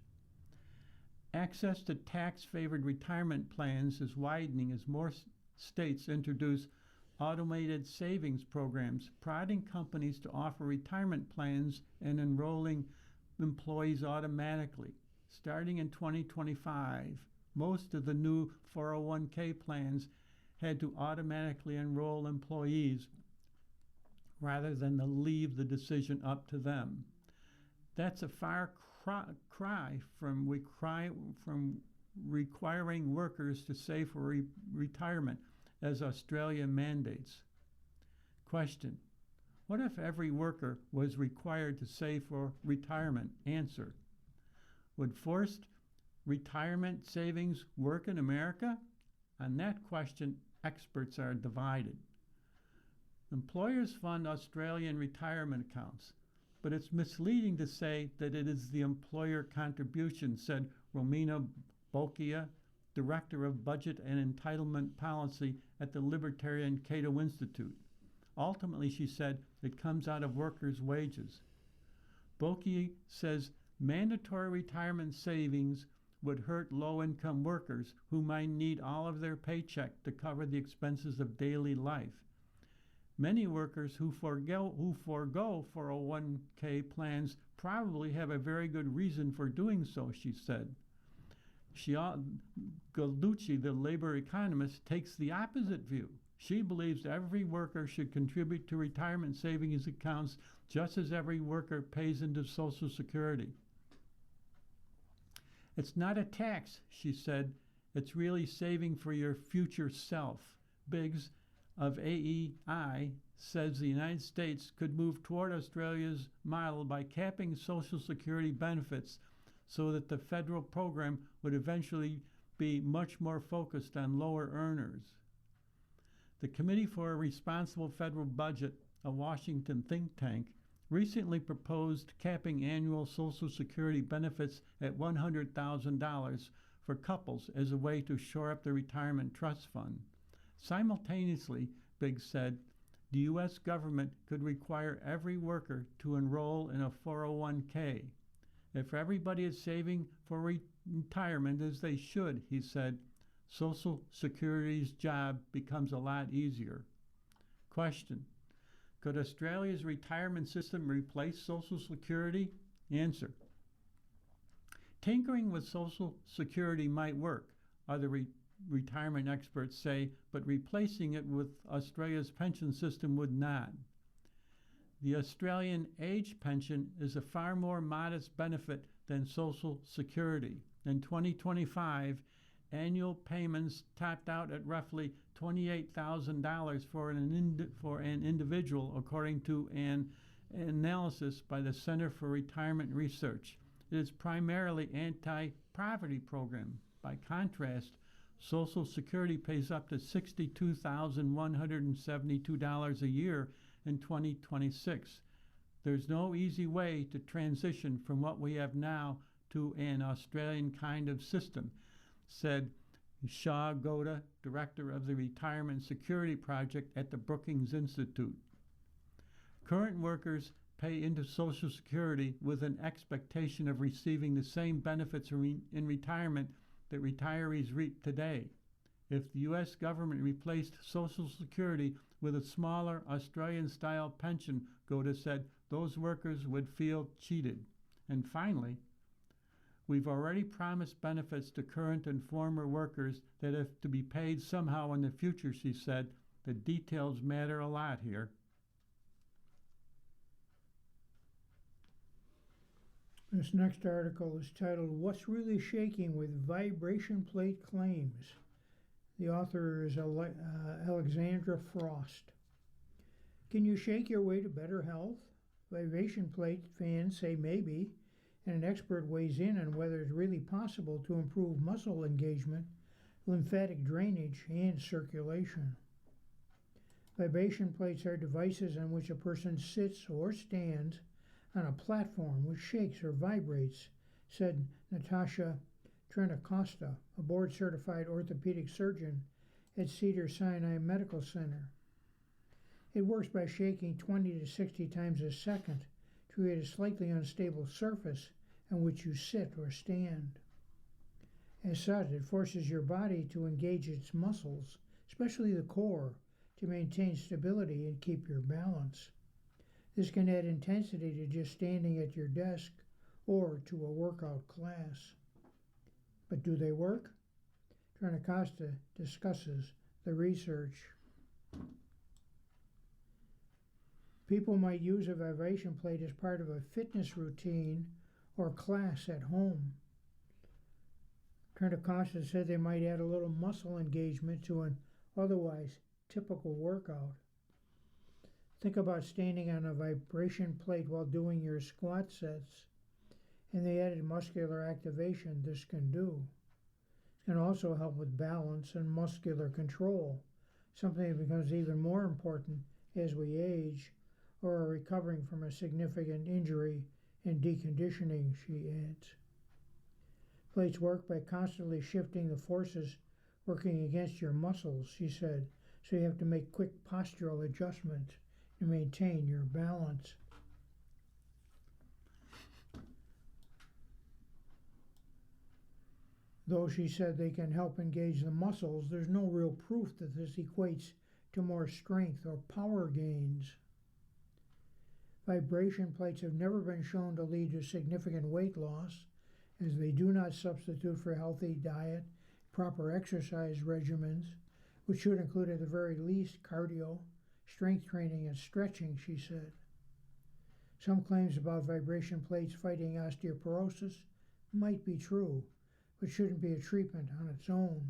Access to tax-favored retirement plans is widening as more states introduce automated savings programs, prodding companies to offer retirement plans and enrolling employees automatically. Starting in 2025, most of the new 401k plans had to automatically enroll employees rather than to leave the decision up to them. That's a far cry from requiring workers to save for retirement, as Australia mandates. Question: what if every worker was required to save for retirement? Answer: would forced retirement savings work in America? On that question, experts are divided. Employers fund Australian retirement accounts, but it's misleading to say that it is the employer contribution, said Romina Bocchia, Director of Budget and Entitlement Policy at the Libertarian Cato Institute. Ultimately, she said, it comes out of workers' wages. Bocchia says mandatory retirement savings would hurt low-income workers who might need all of their paycheck to cover the expenses of daily life. Many workers who forego 401k plans probably have a very good reason for doing so, she said. Galducci, the labor economist, takes the opposite view. She believes every worker should contribute to retirement savings accounts just as every worker pays into Social Security. It's not a tax, she said. It's really saving for your future self. Biggs of AEI says the United States could move toward Australia's model by capping Social Security benefits so that the federal program would eventually be much more focused on lower earners. The Committee for a Responsible Federal Budget, a Washington think tank, recently proposed capping annual Social Security benefits at $100,000 for couples as a way to shore up the retirement trust fund. Simultaneously, Biggs said, the U.S. government could require every worker to enroll in a 401k. If everybody is saving for retirement as they should, he said, Social Security's job becomes a lot easier. Question: could Australia's retirement system replace Social Security? Answer: tinkering with Social Security might work, other retirement experts say, but replacing it with Australia's pension system would not. The Australian age pension is a far more modest benefit than Social Security. In 2025, annual payments topped out at roughly $28,000 for an individual, according to an analysis by the Center for Retirement Research. It is primarily anti-poverty program. By contrast, Social Security pays up to $62,172 a year in 2026. There's no easy way to transition from what we have now to an Australian kind of system, said Shaw Goda, director of the Retirement Security Project at the Brookings Institute. Current workers pay into Social Security with an expectation of receiving the same benefits in retirement that retirees reap today. If the U.S. government replaced Social Security with a smaller Australian-style pension, Goda said, those workers would feel cheated. And finally, we've already promised benefits to current and former workers that have to be paid somehow in the future, she said. The details matter a lot here. This next article is titled, What's Really Shaking with Vibration Plate Claims? The author is Alexandra Frost. Can you shake your way to better health? Vibration plate fans say maybe. and an expert weighs in on whether it's really possible to improve muscle engagement, lymphatic drainage, and circulation. Vibration plates are devices on which a person sits or stands on a platform which shakes or vibrates, said Natasha Trentacosta, a board-certified orthopedic surgeon at Cedars-Sinai Medical Center. It works by shaking 20 to 60 times a second to create a slightly unstable surface on which you sit or stand. As such, it forces your body to engage its muscles, especially the core, to maintain stability and keep your balance. This can add intensity to just standing at your desk or to a workout class. But do they work? Trentacosta discusses the research. People might use a vibration plate as part of a fitness routine or class at home. Trentacosta said they might add a little muscle engagement to an otherwise typical workout. Think about standing on a vibration plate while doing your squat sets and the added muscular activation this can do. It can also help with balance and muscular control, something that becomes even more important as we age or are recovering from a significant injury and deconditioning, she adds. Plates work by constantly shifting the forces working against your muscles, she said, so you have to make quick postural adjustments to maintain your balance. Though she said they can help engage the muscles, there's no real proof that this equates to more strength or power gains. Vibration plates have never been shown to lead to significant weight loss, as they do not substitute for a healthy diet, proper exercise regimens, which should include at the very least cardio, strength training, and stretching, she said. Some claims about vibration plates fighting osteoporosis might be true, but shouldn't be a treatment on its own.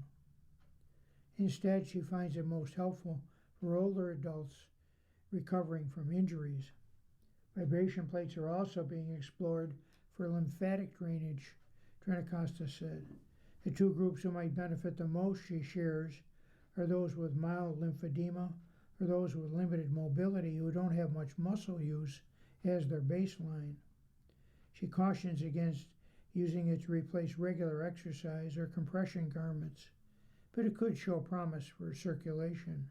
Instead, she finds it most helpful for older adults recovering from injuries. Vibration plates are also being explored for lymphatic drainage, Trentacosta said. The two groups who might benefit the most, she shares, are those with mild lymphedema or those with limited mobility who don't have much muscle use as their baseline. She cautions against using it to replace regular exercise or compression garments, but it could show promise for circulation.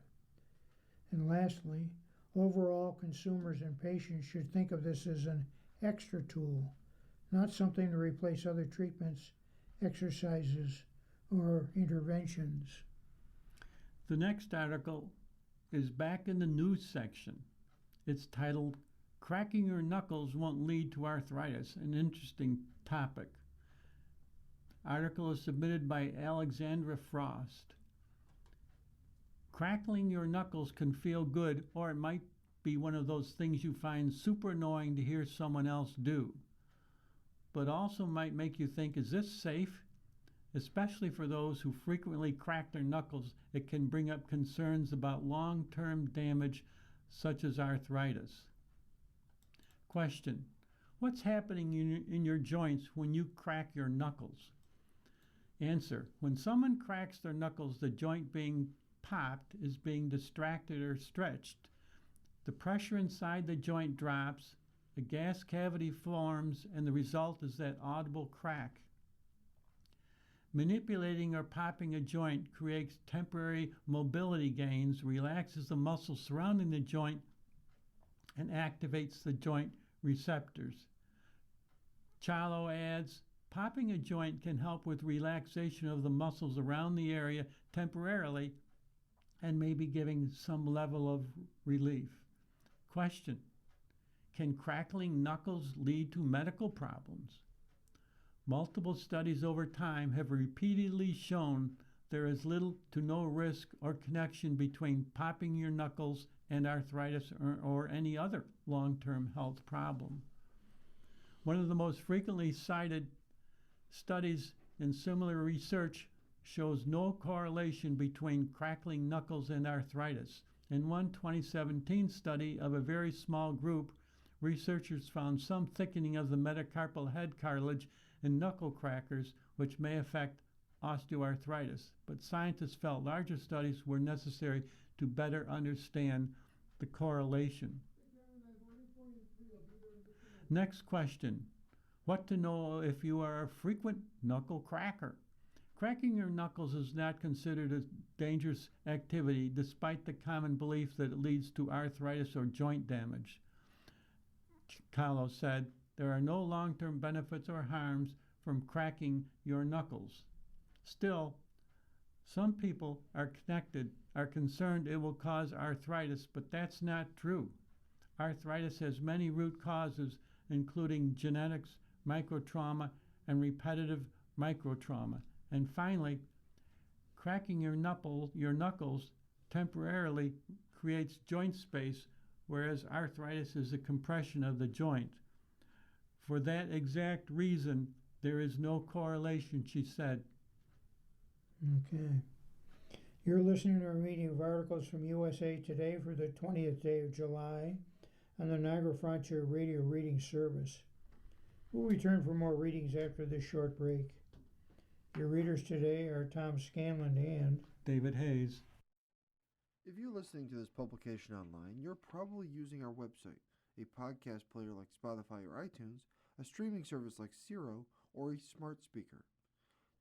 And lastly, overall, consumers and patients should think of this as an extra tool, not something to replace other treatments, exercises, or interventions. The next article is back in the news section. It's titled, "Cracking Your Knuckles Won't Lead to Arthritis," an interesting topic. Article is submitted by Alexandra Frost. Crackling your knuckles can feel good, or it might be one of those things you find super annoying to hear someone else do, but also might make you think, is this safe? Especially for those who frequently crack their knuckles, it can bring up concerns about long-term damage such as arthritis. Question: what's happening in your joints when you crack your knuckles? Answer: when someone cracks their knuckles, the joint being popped is being distracted or stretched. The pressure inside the joint drops, a gas cavity forms, and the result is that audible crack. Manipulating or popping a joint creates temporary mobility gains, relaxes the muscles surrounding the joint, and activates the joint receptors. Chalo adds, popping a joint can help with relaxation of the muscles around the area temporarily and maybe giving some level of relief. Question: can crackling knuckles lead to medical problems? Multiple studies over time have repeatedly shown there is little to no risk or connection between popping your knuckles and arthritis or any other long-term health problem. One of the most frequently cited studies in similar research shows no correlation between crackling knuckles and arthritis. In one 2017 study of a very small group, researchers found some thickening of the metacarpal head cartilage in knuckle crackers, which may affect osteoarthritis, but scientists felt larger studies were necessary to better understand the correlation. Next question. What to know if you are a frequent knuckle cracker? Cracking your knuckles is not considered a dangerous activity despite the common belief that it leads to arthritis or joint damage. Kahlo said, there are no long-term benefits or harms from cracking your knuckles. Still, some people are concerned it will cause arthritis, but that's not true. Arthritis has many root causes, including genetics, microtrauma, and repetitive microtrauma. And finally, cracking your knuckles temporarily creates joint space, whereas arthritis is a compression of the joint. For that exact reason, there is no correlation, she said. Okay. You're listening to a reading of articles from USA Today for the 20th day of July on the Niagara Frontier Radio Reading Service. We'll return for more readings after this short break. Your readers today are Tom Scanlon and David Hayes. If you're listening to this publication online, you're probably using our website, a podcast player like Spotify or iTunes, a streaming service like Siro, or a smart speaker.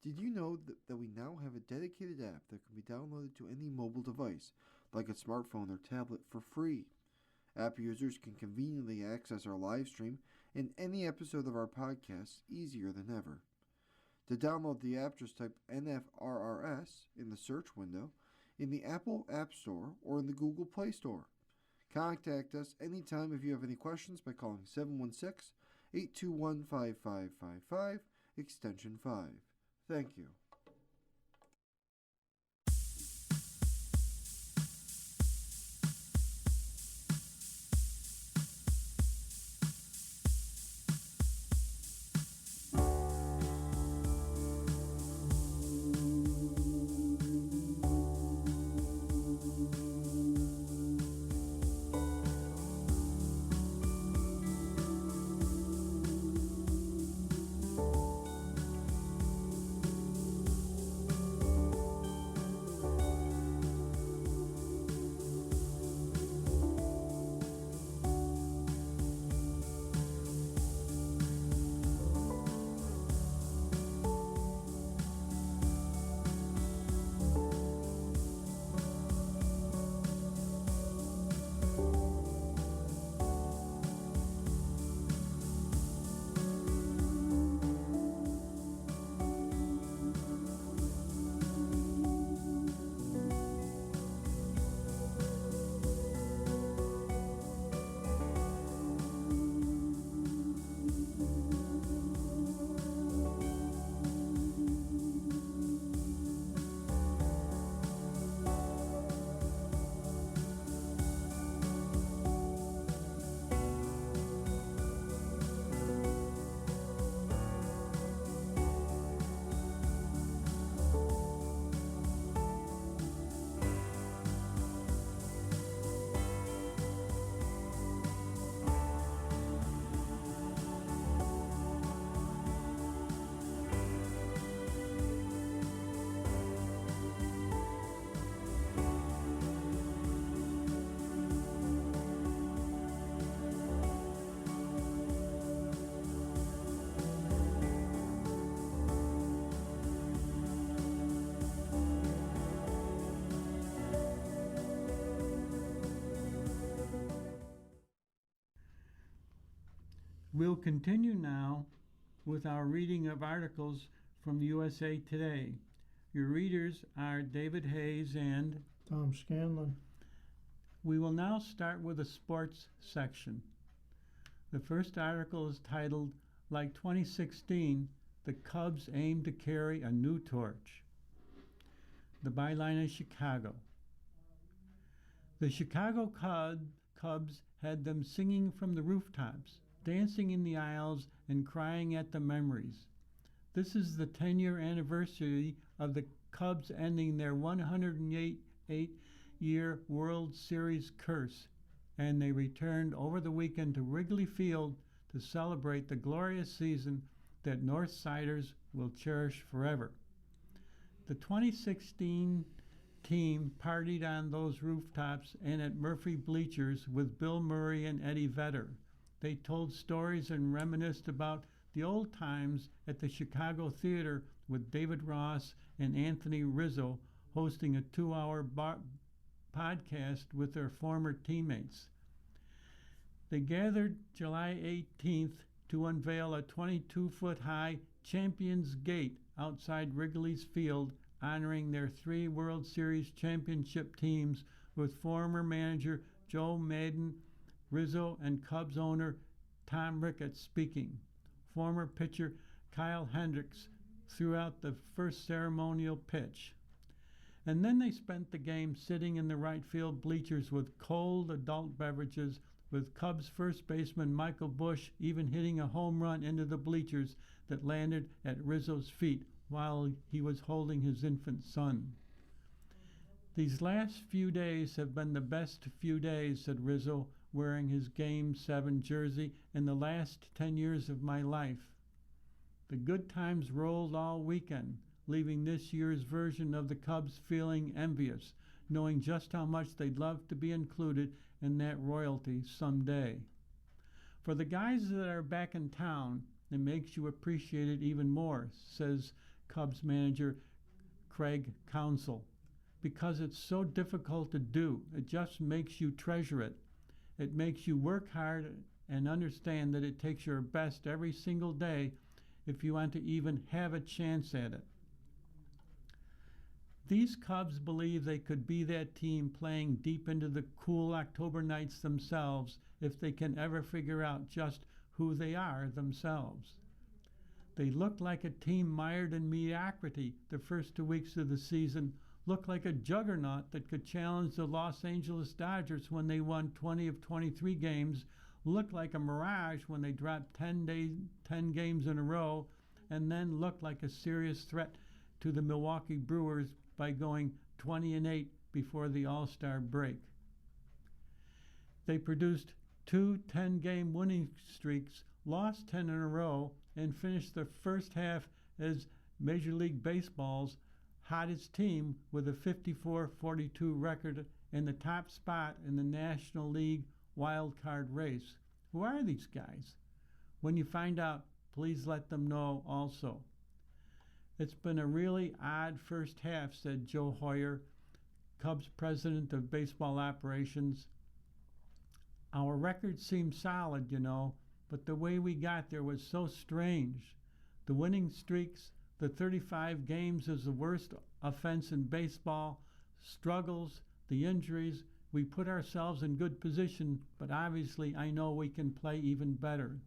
Did you know that we now have a dedicated app that can be downloaded to any mobile device, like a smartphone or tablet, for free? App users can conveniently access our live stream and any episode of our podcast easier than ever. To download the app, just type NFRRS in the search window in the Apple App Store or in the Google Play Store. Contact us anytime if you have any questions by calling 716-821-5555, extension 5. Thank you. We'll continue now with our reading of articles from USA Today. Your readers are David Hayes and Tom Scanlon. We will now start with the sports section. The first article is titled, Like 2016, the Cubs aim to carry a new torch. The byline is Chicago. The Chicago Cubs had them singing from the rooftops, dancing in the aisles, and crying at the memories. This is the 10-year anniversary of the Cubs ending their 108-year World Series curse and they returned over the weekend to Wrigley Field to celebrate the glorious season that Northsiders will cherish forever. The 2016 team partied on those rooftops and at Murphy Bleachers with Bill Murray and Eddie Vedder. They told stories and reminisced about the old times at the Chicago Theater with David Ross and Anthony Rizzo hosting a 2-hour podcast with their former teammates. They gathered July 18th to unveil a 22-foot-high Champions Gate outside Wrigley's Field, honoring their 3 World Series championship teams with former manager Joe Maddon, Rizzo, and Cubs owner Tom Ricketts speaking. Former pitcher Kyle Hendricks threw out the first ceremonial pitch. And then they spent the game sitting in the right field bleachers with cold adult beverages, with Cubs first baseman Michael Busch even hitting a home run into the bleachers that landed at Rizzo's feet while he was holding his infant son. These last few days have been the best few days, said Rizzo, wearing his Game 7 jersey, in the last 10 years of my life. The good times rolled all weekend, leaving this year's version of the Cubs feeling envious, knowing just how much they'd love to be included in that royalty someday. For the guys that are back in town, it makes you appreciate it even more, says Cubs manager Craig Counsell, because it's so difficult to do. It just makes you treasure it. It makes you work hard and understand that it takes your best every single day if you want to even have a chance at it. These Cubs believe they could be that team playing deep into the cool October nights themselves if they can ever figure out just who they are themselves. They look like a team mired in mediocrity the first 2 weeks of the season, look like a juggernaut that could challenge the Los Angeles Dodgers when they won 20 of 23 games, look like a mirage when they dropped 10 games in a row, and then look like a serious threat to the Milwaukee Brewers by going 20-8 before the All-Star break. They produced 2 10-game winning streaks, lost 10 in a row, and finished the first half as Major League Baseball's hottest team with a 54-42 record in the top spot in the National League wild card race. Who are these guys? When you find out, please let them know also. It's been a really odd first half, said Joe Hoyer, Cubs president of baseball operations. Our record seemed solid, but the way we got there was so strange. The winning streaks, the 35 games is the worst offense in baseball, struggles, the injuries. We put ourselves in good position, but obviously I know we can play even better.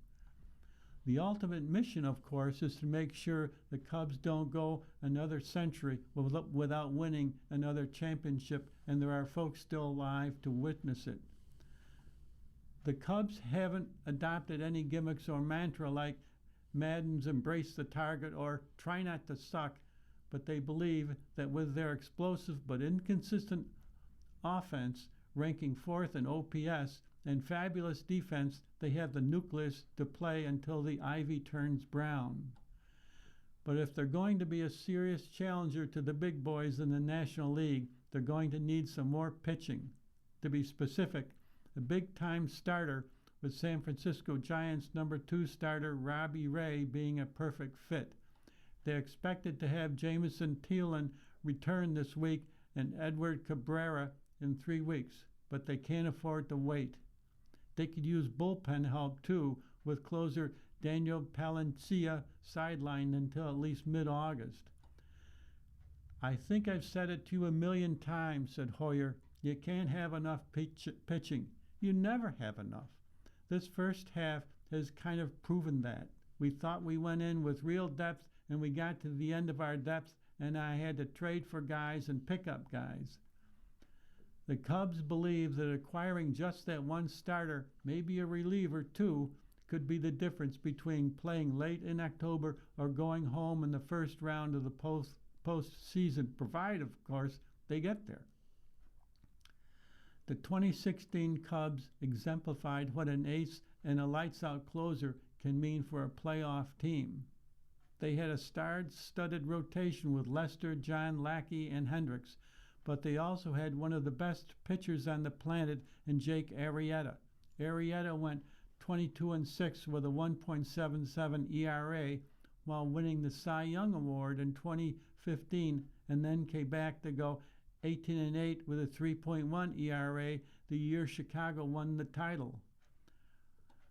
The ultimate mission, of course, is to make sure the Cubs don't go another century without winning another championship, and there are folks still alive to witness it. The Cubs haven't adopted any gimmicks or mantra like Maddon's embrace the target or try not to suck, but they believe that with their explosive but inconsistent offense, ranking 4th in OPS, and fabulous defense, they have the nucleus to play until the ivy turns brown. But if they're going to be a serious challenger to the big boys in the National League, they're going to need some more pitching. To be specific, a big-time starter with San Francisco Giants #2 starter Robbie Ray being a perfect fit. They expected to have Jameson Thielen return this week and Edward Cabrera in 3 weeks, but they can't afford to wait. They could use bullpen help too, with closer Daniel Palencia sidelined until at least mid-August. I think I've said it to you a million times, said Hoyer. You can't have enough pitching. You never have enough. This first half has kind of proven that. We thought we went in with real depth, and we got to the end of our depth, and I had to trade for guys and pick up guys. The Cubs believe that acquiring just that one starter, maybe a reliever too, could be the difference between playing late in October or going home in the first round of the postseason, provided, of course, they get there. The 2016 Cubs exemplified what an ace and a lights-out closer can mean for a playoff team. They had a star-studded rotation with Lester, John, Lackey, and Hendricks, but they also had one of the best pitchers on the planet in Jake Arrieta. Arrieta went 22-6 with a 1.77 ERA while winning the Cy Young Award in 2015, and then came back to go 18-8 with a 3.1 ERA the year Chicago won the title.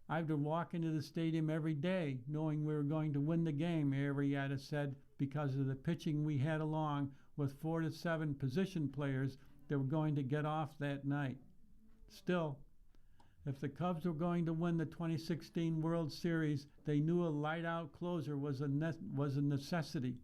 I would walk into the stadium every day knowing we were going to win the game, Arrieta said, because of the pitching we had along with 4 to 7 position players that were going to get off that night. Still, if the Cubs were going to win the 2016 World Series, they knew a light-out closer was a necessity.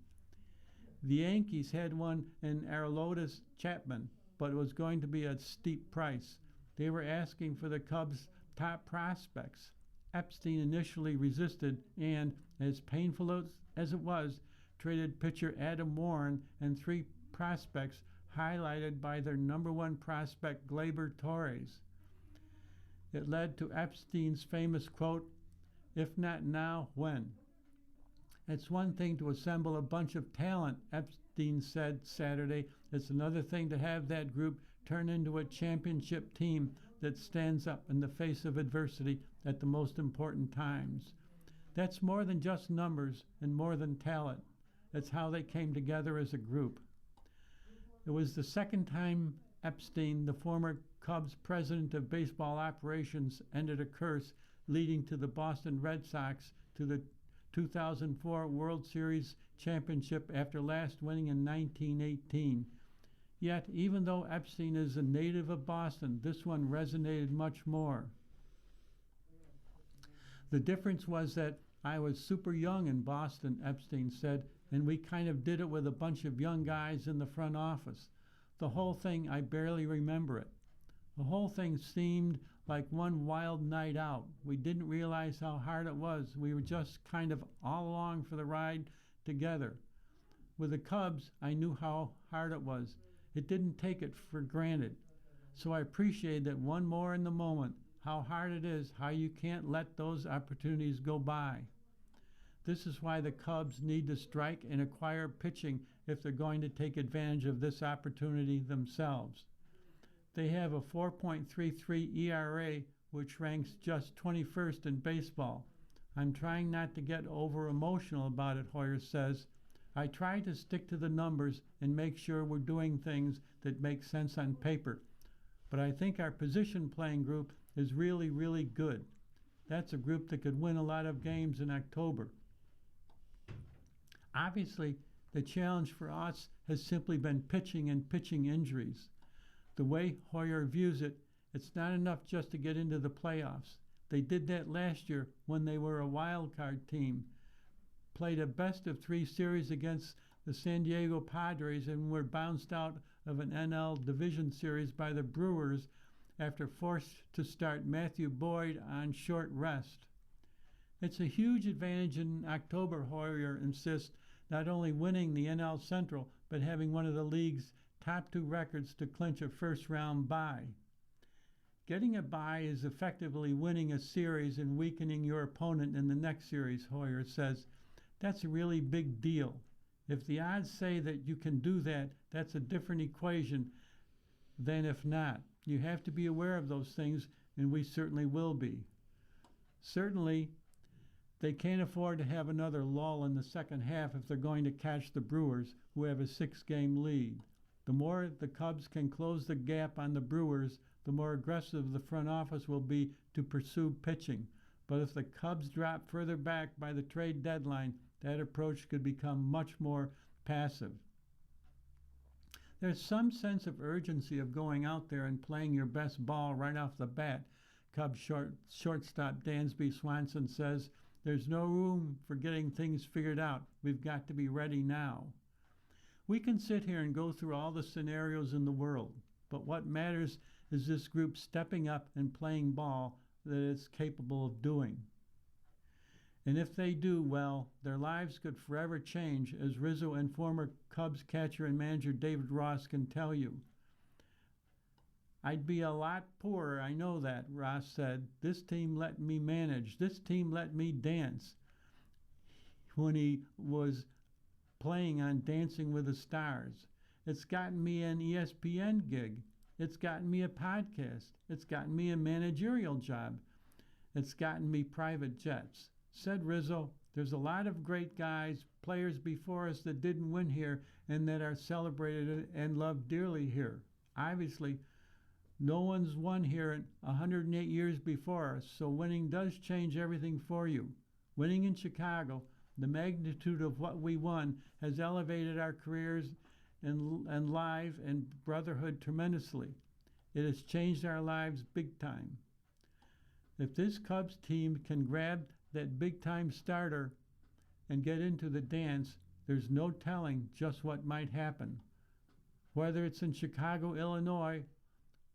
The Yankees had one in Aroldis Chapman, but it was going to be a steep price. They were asking for the Cubs' top prospects. Epstein initially resisted and, as painful as it was, traded pitcher Adam Warren and 3 prospects highlighted by their number 1 prospect Gleyber Torres. It led to Epstein's famous quote, "If not now, when?" It's one thing to assemble a bunch of talent, Epstein said Saturday. It's another thing to have that group turn into a championship team that stands up in the face of adversity at the most important times. That's more than just numbers and more than talent. It's how they came together as a group. It was the second time Epstein, the former Cubs president of baseball operations, ended a curse leading to the Boston Red Sox to the 2004 World Series championship after last winning in 1918. Yet, even though Epstein is a native of Boston, this one resonated much more. The difference was that I was super young in Boston, Epstein said, and we kind of did it with a bunch of young guys in the front office. The whole thing, I barely remember it. The whole thing seemed like one wild night out. We didn't realize how hard it was. We were just kind of all along for the ride together. With the Cubs, I knew how hard it was. It didn't take it for granted. So I appreciated that one more in the moment, how hard it is, how you can't let those opportunities go by. This is why the Cubs need to strike and acquire pitching if they're going to take advantage of this opportunity themselves. They have a 4.33 ERA, which ranks just 21st in baseball. I'm trying not to get over-emotional about it, Hoyer says. I try to stick to the numbers and make sure we're doing things that make sense on paper. But I think our position playing group is really, really good. That's a group that could win a lot of games in October. Obviously, the challenge for us has simply been pitching and pitching injuries. The way Hoyer views it, it's not enough just to get into the playoffs. They did that last year when they were a wild card team. Played a best-of-3 series against the San Diego Padres and were bounced out of an NL Division Series by the Brewers after forced to start Matthew Boyd on short rest. It's a huge advantage in October, Hoyer insists, not only winning the NL Central, but having one of the league's top 2 records to clinch a first-round bye. Getting a bye is effectively winning a series and weakening your opponent in the next series, Hoyer says. That's a really big deal. If the odds say that you can do that, that's a different equation than if not. You have to be aware of those things, and we certainly will be. Certainly, they can't afford to have another lull in the second half if they're going to catch the Brewers, who have a 6-game lead. The more the Cubs can close the gap on the Brewers, the more aggressive the front office will be to pursue pitching. But if the Cubs drop further back by the trade deadline, that approach could become much more passive. There's some sense of urgency of going out there and playing your best ball right off the bat, Cubs shortstop Dansby Swanson says. There's no room for getting things figured out. We've got to be ready now. We can sit here and go through all the scenarios in the world, but what matters is this group stepping up and playing ball that it's capable of doing. And if they do, well, their lives could forever change, as Rizzo and former Cubs catcher and manager David Ross can tell you. I'd be a lot poorer, I know that, Ross said. This team let me manage. This team let me dance when he was playing on Dancing with the Stars. It's gotten me an ESPN gig. It's gotten me a podcast. It's gotten me a managerial job. It's gotten me private jets. Said Rizzo, there's a lot of great guys, players before us that didn't win here and that are celebrated and loved dearly here. Obviously, no one's won here in 108 years before us, so winning does change everything for you. Winning in Chicago, the magnitude of what we won has elevated our careers and life and brotherhood tremendously. It has changed our lives big time. If this Cubs team can grab that big-time starter and get into the dance, there's no telling just what might happen. Whether it's in Chicago, Illinois,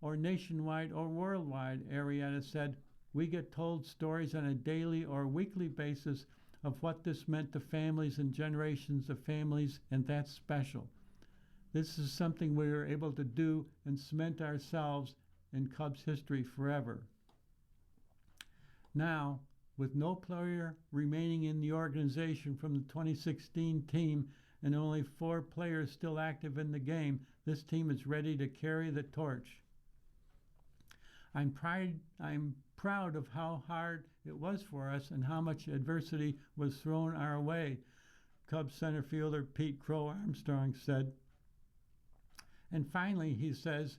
or nationwide or worldwide, Arrieta said, we get told stories on a daily or weekly basis of what this meant to families and generations of families, and that's special. This is something we were able to do and cement ourselves in Cubs history forever. Now, with no player remaining in the organization from the 2016 team and only 4 players still active in the game, this team is ready to carry the torch. I'm proud of how hard it was for us and how much adversity was thrown our way, Cubs center fielder Pete Crow Armstrong said. And finally, he says,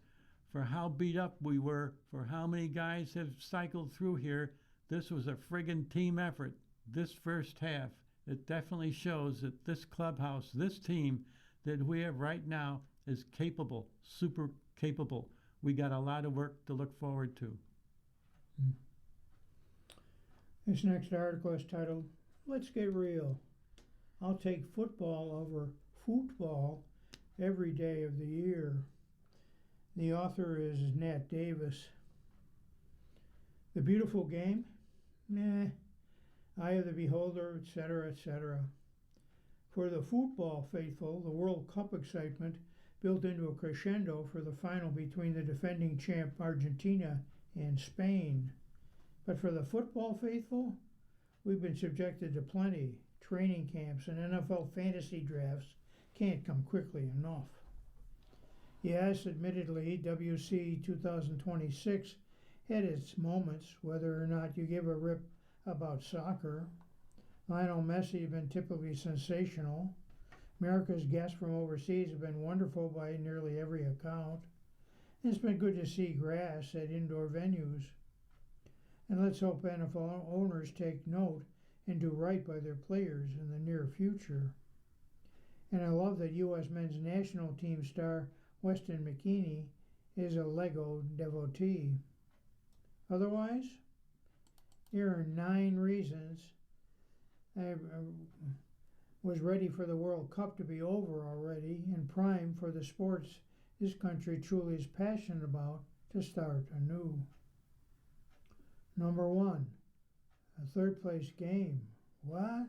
for how beat up we were, for how many guys have cycled through here, this was a friggin' team effort. This first half, it definitely shows that this clubhouse, this team that we have right now is capable, super capable. We got a lot of work to look forward to. This next article is titled, Let's Get Real. I'll take football over football every day of the year. The author is Nat Davis. The beautiful game? Nah. Eye of the beholder, etc., etc. For the football faithful, the World Cup excitement built into a crescendo for the final between the defending champ Argentina and Spain. But for the football faithful, we've been subjected to plenty. Training camps and NFL fantasy drafts can't come quickly enough. Yes, admittedly, WC 2026 had its moments, whether or not you give a rip about soccer. Lionel Messi has been typically sensational. America's guests from overseas have been wonderful by nearly every account. And it's been good to see grass at indoor venues. And let's hope NFL owners take note and do right by their players in the near future. And I love that U.S. men's national team star Weston McKennie is a Lego devotee. Otherwise, here are 9 reasons I was ready for the World Cup to be over already and primed for the sports this country truly is passionate about to start anew. Number 1, a 3rd place game. What?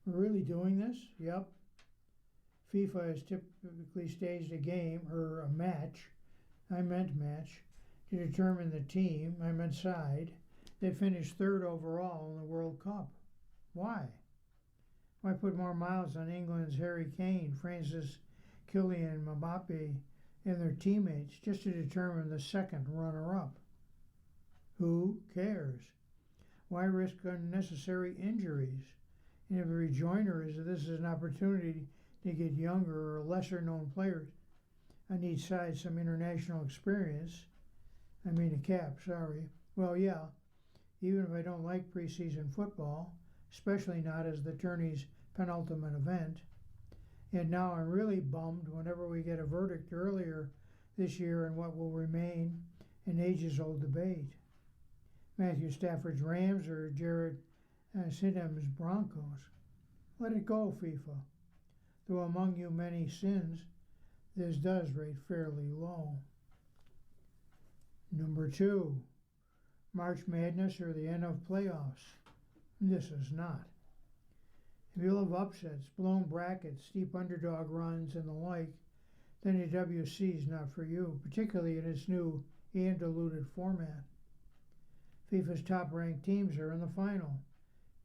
We're really doing this? Yep. FIFA has typically staged a game, or a match, I meant match, to determine the team, I meant side, that finished 3rd overall in the World Cup. Why? Why put more miles on England's Harry Kane, France's Kylian Mbappe, and their teammates just to determine the 2nd runner-up? Who cares? Why risk unnecessary injuries? And if the rejoinder is that this is an opportunity to get younger or lesser-known players on each side some international experience, well, yeah, even if I don't like preseason football, especially not as the tourney's penultimate event. And now I'm really bummed whenever we get a verdict earlier this year in what will remain an ages-old debate. Matthew Stafford's Rams or Jared Stidham's Broncos. Let it go, FIFA. Though among you many sins, this does rate fairly low. Number 2, March Madness or the end of playoffs. This is not. If you love upsets, blown brackets, steep underdog runs, and the like, then the WC is not for you, particularly in its new and diluted format. FIFA's top-ranked teams are in the final.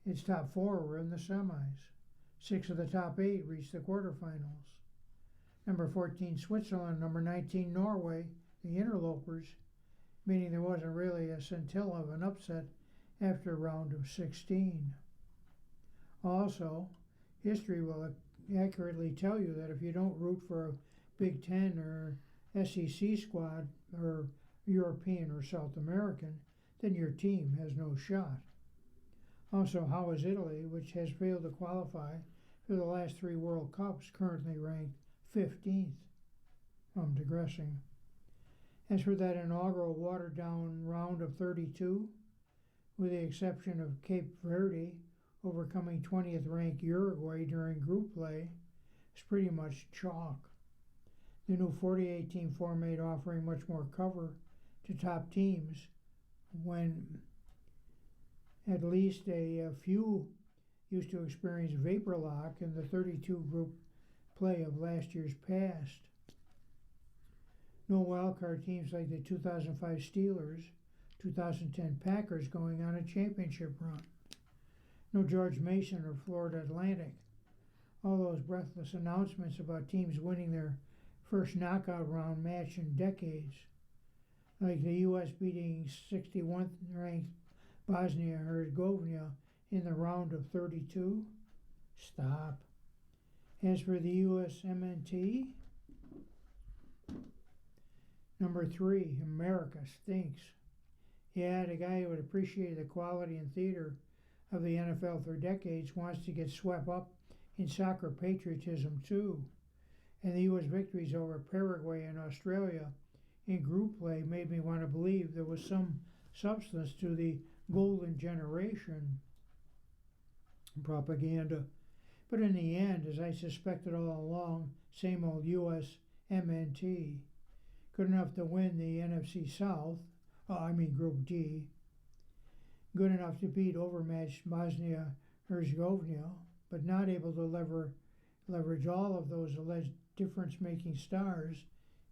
Its top 4 were in the semis. 6 of the top 8 reached the quarterfinals. Number 14, Switzerland. Number 19, Norway, the interlopers, meaning there wasn't really a scintilla of an upset after a round of 16. Also, history will accurately tell you that if you don't root for a Big Ten or SEC squad or European or South American, then your team has no shot. Also, how is Italy, which has failed to qualify for the last 3 World Cups, currently ranked 15th? I'm digressing. As for that inaugural watered-down round of 32, with the exception of Cape Verde overcoming 20th ranked Uruguay during group play, it's pretty much chalk. The new 48-team format offering much more cover to top teams when at least a few used to experience vapor lock in the 32 group play of last year's past. No wildcard teams like the 2005 Steelers, 2010 Packers going on a championship run. No George Mason or Florida Atlantic. All those breathless announcements about teams winning their first knockout round match in decades, like the U.S. beating 61st ranked Bosnia-Herzegovina in the round of 32. Stop. As for the USMNT, number 3, America stinks. Yeah, the guy who had appreciated the quality and theater of the NFL for decades wants to get swept up in soccer patriotism too. And the U.S. victories over Paraguay and Australia in group play made me want to believe there was some substance to the golden generation propaganda. But in the end, as I suspected all along, same old USMNT. Good enough to win the NFC South, Group D. Good enough to beat overmatched Bosnia-Herzegovina, but not able to leverage all of those alleged difference-making stars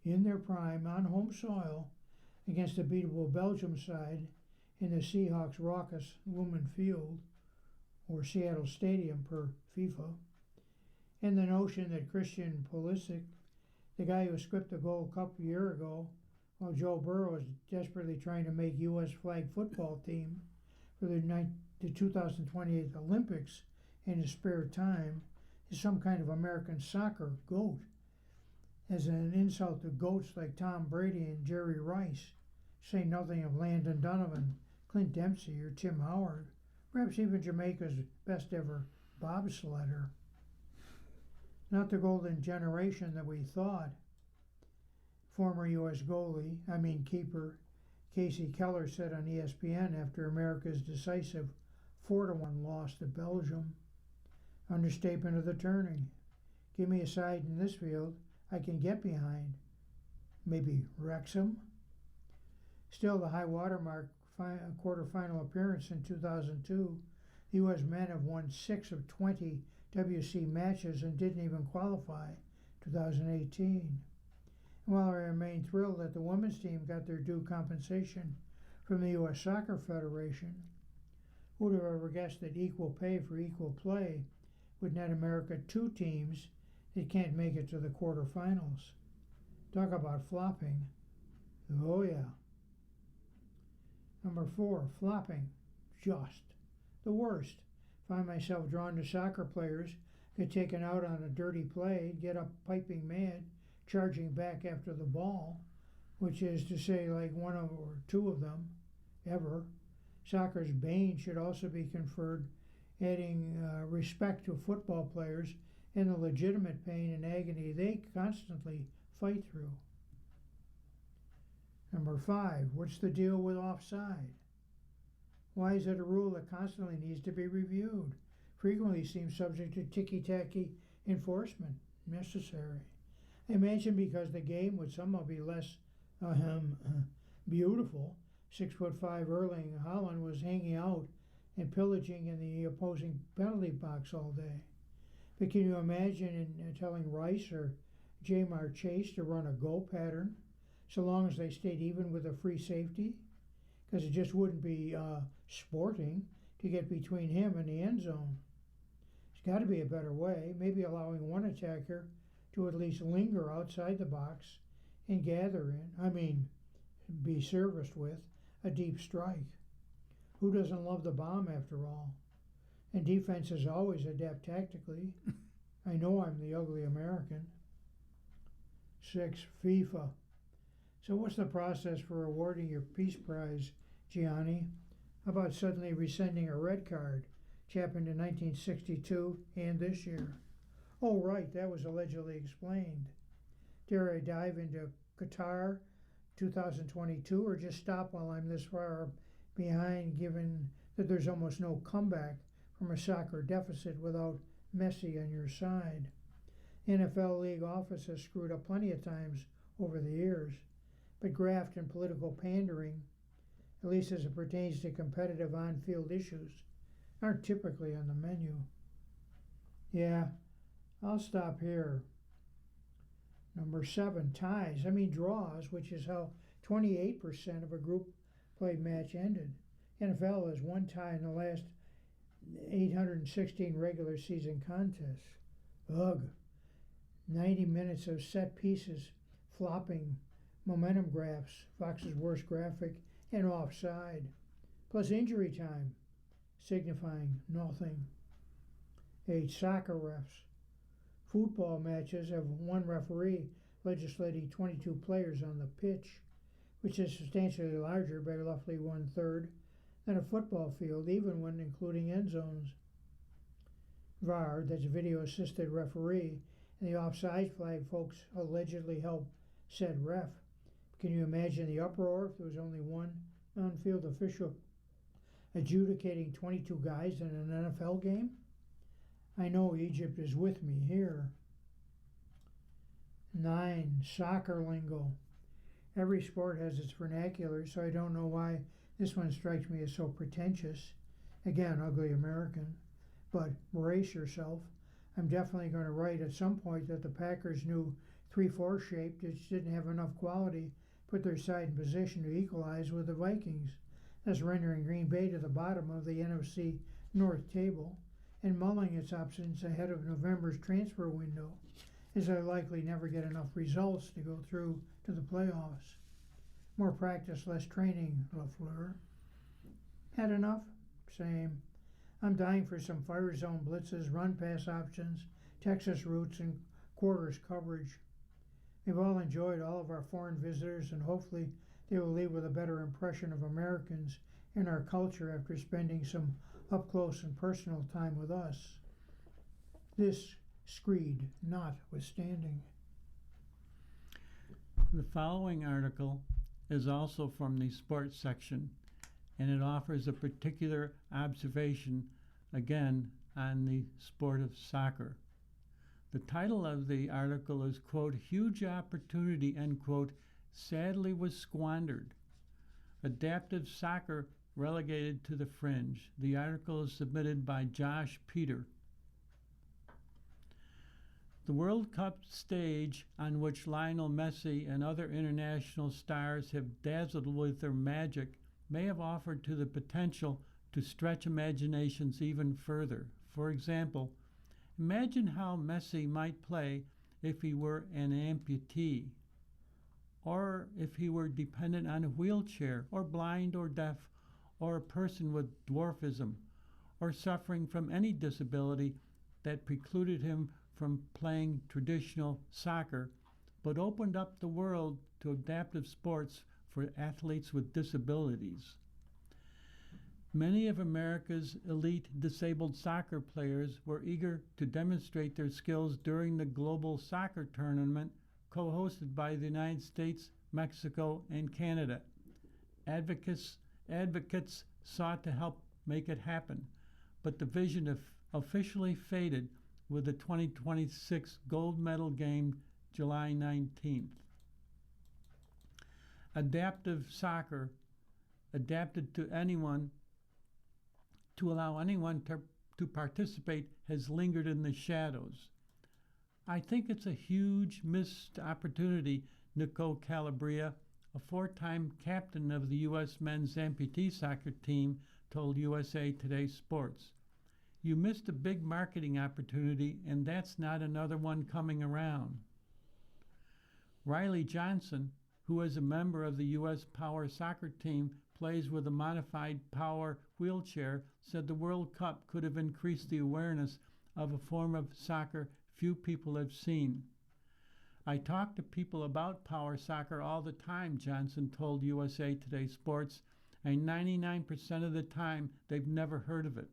in their prime on home soil against a beatable Belgium side in the Seahawks' raucous Lumen Field, or Seattle Stadium per FIFA, and the notion that Christian Pulisic, the guy who skipped the Gold Cup a year ago, while Joe Burrow is desperately trying to make U.S. flag football team for the 2028 Olympics in his spare time, is some kind of American soccer goat, as an insult to goats like Tom Brady and Jerry Rice, say nothing of Landon Donovan, Clint Dempsey, or Tim Howard, perhaps even Jamaica's best ever bobsledder. Not the golden generation that we thought. Former U.S. keeper Casey Keller said on ESPN after America's decisive 4-1 loss to Belgium. Understatement of the turning. Give me a side in this field I can get behind. Maybe Wrexham? Still, the high watermark quarterfinal appearance in 2002, the U.S. men have won 6 of 20 WC matches and didn't even qualify 2018. And while I remain thrilled that the women's team got their due compensation from the U.S. Soccer Federation, who would have ever guessed that equal pay for equal play would net America 2 teams that can't make it to the quarterfinals? Talk about flopping. Oh yeah. Number 4, flopping. Just the worst. Find myself drawn to soccer players, get taken out on a dirty play, get up piping mad, charging back after the ball, which is to say like 1 or 2 of them ever. Soccer's bane should also be conferred, adding respect to football players and the legitimate pain and agony they constantly fight through. Number 5, what's the deal with offside? Why is it a rule that constantly needs to be reviewed? Frequently seems subject to ticky-tacky enforcement necessary. I imagine because the game would somehow be less beautiful. 6'5" Erling Haaland was hanging out and pillaging in the opposing penalty box all day. But can you imagine telling Rice or Jamar Chase to run a go pattern, so long as they stayed even with a free safety, because it just wouldn't be sporting to get between him and the end zone. There's got to be a better way, maybe allowing one attacker to at least linger outside the box and gather be serviced with a deep strike. Who doesn't love the bomb after all? And defenses always adapt tactically. I know I'm the ugly American. 6. FIFA. So what's the process for awarding your Peace Prize, Gianni? How about suddenly rescinding a red card, which happened in 1962 and this year? Oh, right, that was allegedly explained. Dare I dive into Qatar 2022 or just stop while I'm this far behind, given that there's almost no comeback from a soccer deficit without Messi on your side? NFL league office has screwed up plenty of times over the years, but graft and political pandering, at least as it pertains to competitive on-field issues, aren't typically on the menu. Yeah, I'll stop here. Number 7, ties. Draws, which is how 28% of a group play match ended. NFL has one tie in the last 816 regular season contests. Ugh. 90 minutes of set pieces, flopping, momentum graphs, Fox's worst graphic, and offside. Plus injury time, signifying nothing. 8. Soccer refs. Football matches have one referee legislating 22 players on the pitch, which is substantially larger by roughly 1/3 than a football field, even when including end zones. VAR, that's video assisted referee, and the offside flag folks allegedly help said ref. Can you imagine the uproar if there was only one on-field official adjudicating 22 guys in an NFL game? I know Egypt is with me here. 9. Soccer lingo. Every sport has its vernacular, so I don't know why this one strikes me as so pretentious. Again, ugly American. But brace yourself. I'm definitely going to write at some point that the Packers' new 3-4 shape just didn't have enough quality put their side in position to equalize with the Vikings, thus rendering Green Bay to the bottom of the NFC North table and mulling its options ahead of November's transfer window, as I likely never get enough results to go through to the playoffs. More practice, less training, LaFleur. Had enough? Same. I'm dying for some fire zone blitzes, run-pass options, Texas routes, and quarters coverage. We've all enjoyed all of our foreign visitors, and hopefully they will leave with a better impression of Americans and our culture after spending some up-close and personal time with us. This screed notwithstanding. The following article is also from the sports section, and it offers a particular observation, again, on the sport of soccer. The title of the article is, quote, "Huge opportunity," end quote, "sadly was squandered. Adaptive soccer relegated to the fringe." The article is submitted by Josh Peter. The World Cup stage, on which Lionel Messi and other international stars have dazzled with their magic, may have offered to the potential to stretch imaginations even further. For example, imagine how Messi might play if he were an amputee, or if he were dependent on a wheelchair, or blind or deaf, or a person with dwarfism, or suffering from any disability that precluded him from playing traditional soccer, but opened up the world to adaptive sports for athletes with disabilities. Many of America's elite disabled soccer players were eager to demonstrate their skills during the global soccer tournament co-hosted by the United States, Mexico, and Canada. Advocates sought to help make it happen, but the vision officially faded with the 2026 gold medal game July 19th. Adaptive soccer, adapted to allow anyone to participate, has lingered in the shadows. I think it's a huge missed opportunity, Nico Calabria, a four-time captain of the U.S. men's amputee soccer team, told USA Today Sports. You missed a big marketing opportunity, and that's not another one coming around. Riley Johnson, who is a member of the U.S. Power Soccer team, plays with a modified power wheelchair, said the World Cup could have increased the awareness of a form of soccer few people have seen. I talk to people about power soccer all the time, Johnson told USA Today Sports, and 99% of the time they've never heard of it.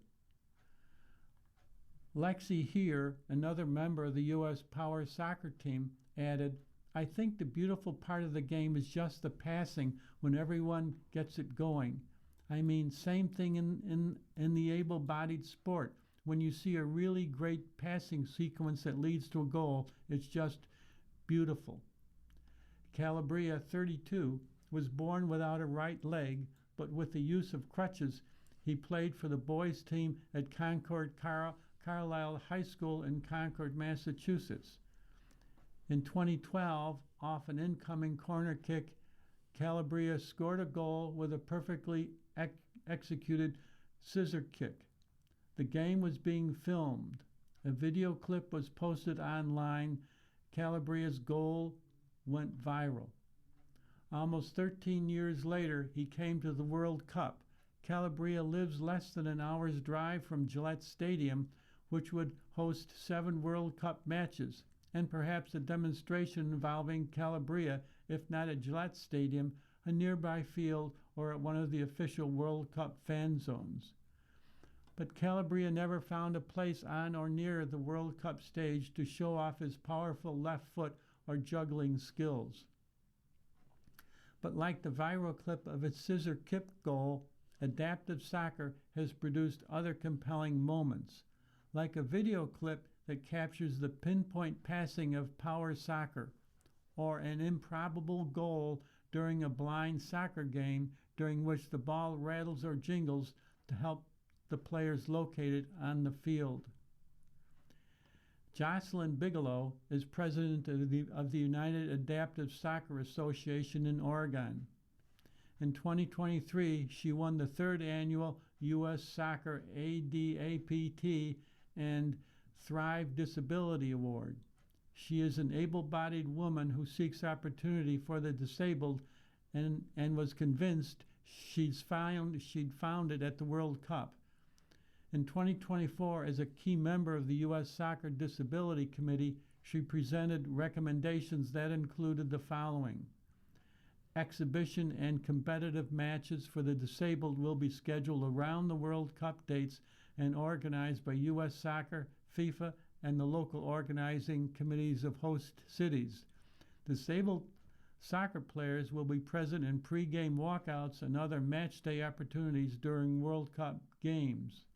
Lexi Here, another member of the U.S. Power Soccer team, added, I think the beautiful part of the game is just the passing when everyone gets it going. I mean, same thing in the able-bodied sport. When you see a really great passing sequence that leads to a goal, it's just beautiful. Calabria, 32, was born without a right leg, but with the use of crutches, he played for the boys' team at Concord Carlisle High School in Concord, Massachusetts. In 2012, off an incoming corner kick, Calabria scored a goal with a perfectly executed scissor kick. The game was being filmed. A video clip was posted online. Calabria's goal went viral. Almost 13 years later, he came to the World Cup. Calabria lives less than an hour's drive from Gillette Stadium, which would host 7 World Cup matches, and perhaps a demonstration involving Calabria, if not at Gillette Stadium, a nearby field, or at one of the official World Cup fan zones. But Calabria never found a place on or near the World Cup stage to show off his powerful left foot or juggling skills. But like the viral clip of its scissor kick goal, adaptive soccer has produced other compelling moments, like a video clip that captures the pinpoint passing of power soccer, or an improbable goal during a blind soccer game during which the ball rattles or jingles to help the players located on the field. Jocelyn Bigelow is president of the United Adaptive Soccer Association in Oregon. In 2023, she won the 3rd annual U.S. Soccer ADAPT and Thrive Disability Award. She is an able-bodied woman who seeks opportunity for the disabled and was convinced she'd found it at the World Cup. In 2024, as a key member of the U.S. Soccer Disability Committee, she presented recommendations that included the following. Exhibition and competitive matches for the disabled will be scheduled around the World Cup dates and organized by U.S. Soccer, FIFA, and the local organizing committees of host cities. Disabled soccer players will be present in pre-game walkouts and other match day opportunities during World Cup games.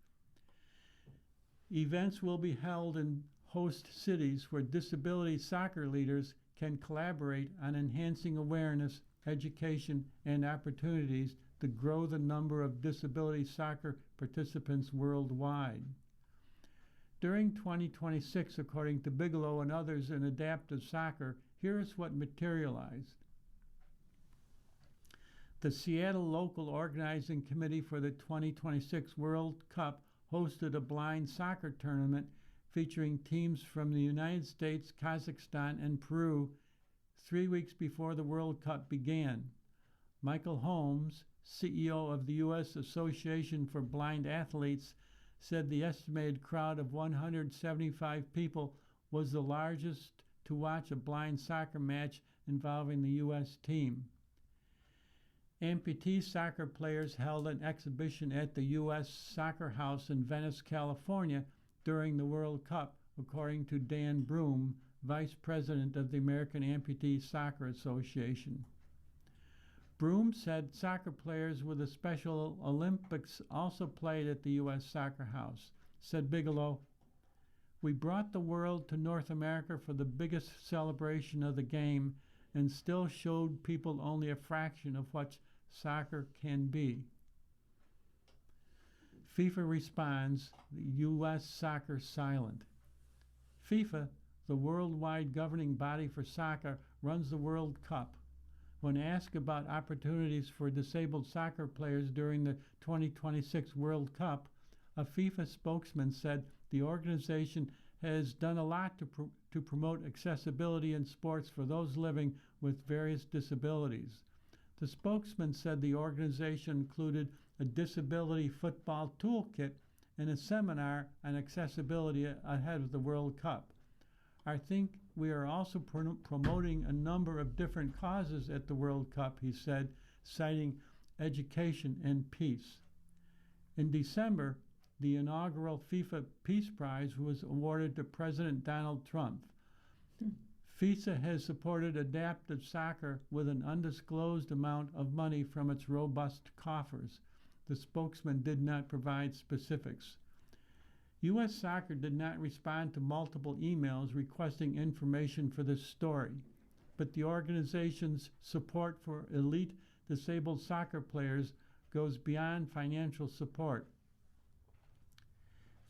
Events will be held in host cities where disability soccer leaders can collaborate on enhancing awareness, education, and opportunities to grow the number of disability soccer participants worldwide. During 2026, according to Bigelow and others in adaptive soccer, here's what materialized. The Seattle Local Organizing Committee for the 2026 World Cup hosted a blind soccer tournament featuring teams from the United States, Kazakhstan, and Peru 3 weeks before the World Cup began. Michael Holmes, CEO of the U.S. Association for Blind Athletes, said the estimated crowd of 175 people was the largest to watch a blind soccer match involving the U.S. team. Amputee soccer players held an exhibition at the U.S. Soccer House in Venice, California during the World Cup, according to Dan Broom, Vice President of the American Amputee Soccer Association. Broom said soccer players with the Special Olympics also played at the U.S. Soccer House. Said Bigelow, "We brought the world to North America for the biggest celebration of the game and still showed people only a fraction of what soccer can be." FIFA responds, the U.S. soccer silent. FIFA, the worldwide governing body for soccer, runs the World Cup. When asked about opportunities for disabled soccer players during the 2026 World Cup, a FIFA spokesman said the organization has done a lot to promote accessibility in sports for those living with various disabilities. The spokesman said the organization included a disability football toolkit and a seminar on accessibility ahead of the World Cup. I think we are also promoting a number of different causes at the World Cup, he said, citing education and peace. In December, the inaugural FIFA Peace Prize was awarded to President Donald Trump. FIFA has supported adaptive soccer with an undisclosed amount of money from its robust coffers. The spokesman did not provide specifics. U.S. Soccer did not respond to multiple emails requesting information for this story, but the organization's support for elite disabled soccer players goes beyond financial support.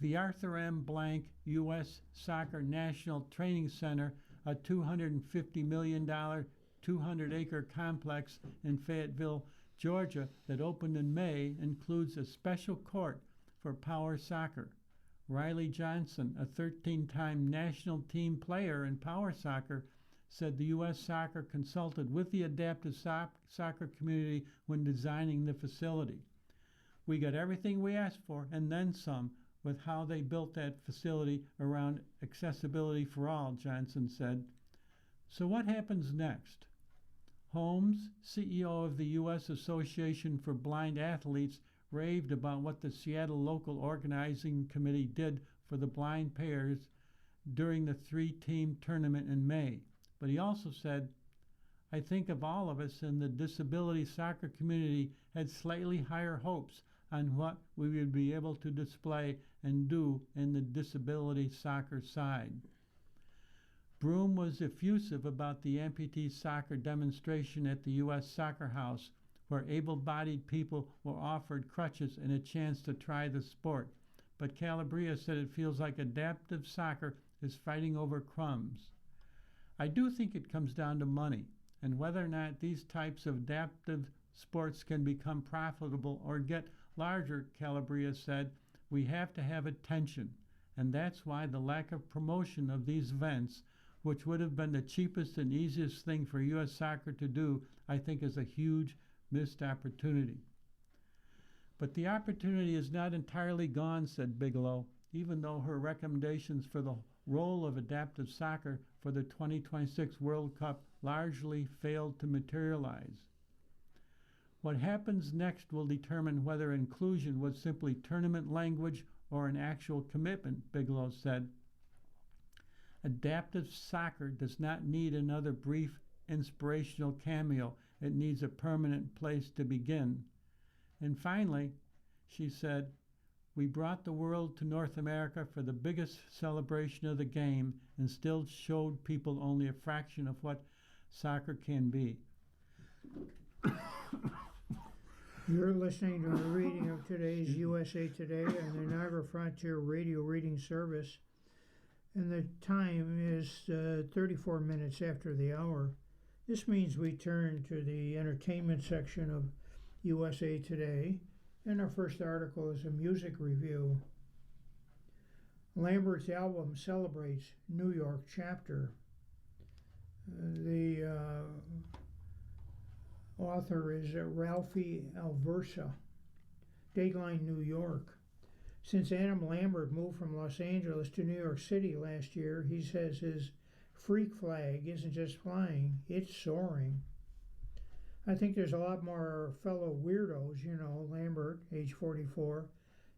The Arthur M. Blank U.S. Soccer National Training Center, a $250 million, 200-acre complex in Fayetteville, Georgia, that opened in May, includes a special court for power soccer. Riley Johnson, a 13-time national team player in power soccer, said the U.S. Soccer consulted with the adaptive soccer community when designing the facility. We got everything we asked for and then some with how they built that facility around accessibility for all, Johnson said. So what happens next? Holmes, CEO of the U.S. Association for Blind Athletes, raved about what the Seattle local organizing committee did for the blind players during the 3-team tournament in May. But he also said, I think of all of us in the disability soccer community had slightly higher hopes on what we would be able to display and do in the disability soccer side. Broom was effusive about the amputee soccer demonstration at the U.S. Soccer House, where able-bodied people were offered crutches and a chance to try the sport. But Calabria said it feels like adaptive soccer is fighting over crumbs. I do think it comes down to money and whether or not these types of adaptive sports can become profitable or get larger, Calabria said. We have to have attention, and that's why the lack of promotion of these events, which would have been the cheapest and easiest thing for U.S. Soccer to do, I think is a huge missed opportunity. But the opportunity is not entirely gone, said Bigelow, even though her recommendations for the role of adaptive soccer for the 2026 World Cup largely failed to materialize. What happens next will determine whether inclusion was simply tournament language or an actual commitment, Bigelow said. Adaptive soccer does not need another brief inspirational cameo. It needs a permanent place to begin. And finally, she said, we brought the world to North America for the biggest celebration of the game and still showed people only a fraction of what soccer can be. You're listening to a reading of today's USA Today on the Niagara Frontier Radio Reading Service, and the time is 34 minutes after the hour. This means we turn to the entertainment section of USA Today, and our first article is a music review. Lambert's album celebrates New York chapter. The author is Ralphie Alversa. Dateline New York. Since Adam Lambert moved from Los Angeles to New York City last year, he says his freak flag isn't just flying, it's soaring. I think there's a lot more fellow weirdos, you know, Lambert, age 44,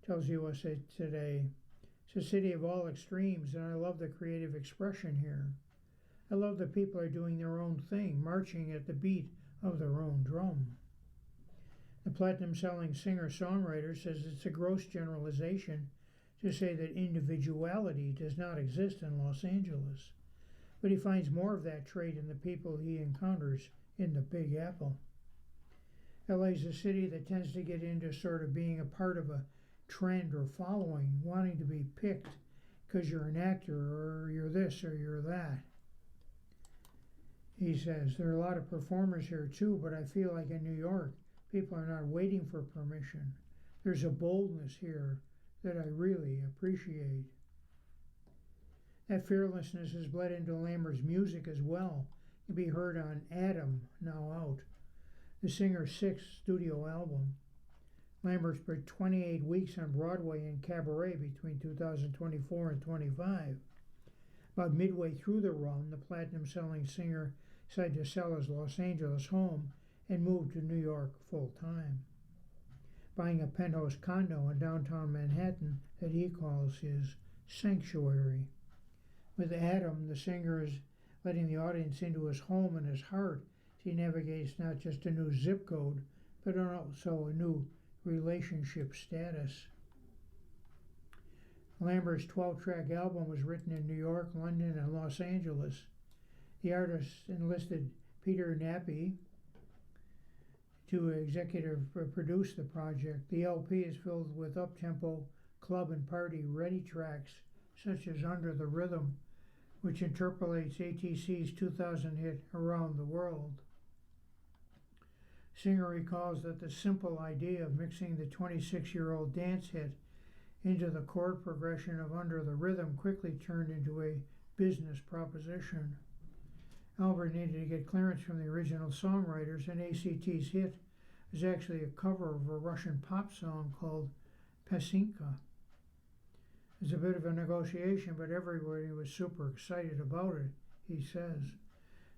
tells USA Today. It's a city of all extremes, and I love the creative expression here. I love that people are doing their own thing, marching at the beat of their own drum. The platinum-selling singer-songwriter says it's a gross generalization to say that individuality does not exist in Los Angeles, but he finds more of that trait in the people he encounters in the Big Apple. LA is a city that tends to get into sort of being a part of a trend or following, wanting to be picked because you're an actor or you're this or you're that. He says, there are a lot of performers here too, but I feel like in New York, people are not waiting for permission. There's a boldness here that I really appreciate. That fearlessness has bled into Lambert's music as well. It can be heard on Adam, now out, the singer's sixth studio album. Lambert spent 28 weeks on Broadway and cabaret between 2024 and 25. About midway through the run, the platinum-selling singer decided to sell his Los Angeles home and move to New York full-time, buying a penthouse condo in downtown Manhattan that he calls his sanctuary. With Adam, the singer is letting the audience into his home and his heart as he navigates not just a new zip code, but also a new relationship status. Lambert's 12-track album was written in New York, London, and Los Angeles. The artist enlisted Peter Nappy to executive produce the project. The LP is filled with up-tempo, club and party-ready tracks such as Under the Rhythm, which interpolates ATC's 2000 hit Around the World. Singer recalls that the simple idea of mixing the 26-year-old dance hit into the chord progression of Under the Rhythm quickly turned into a business proposition. Albert needed to get clearance from the original songwriters, and ACT's hit was actually a cover of a Russian pop song called Pesinka. It was a bit of a negotiation, but everybody was super excited about it, he says.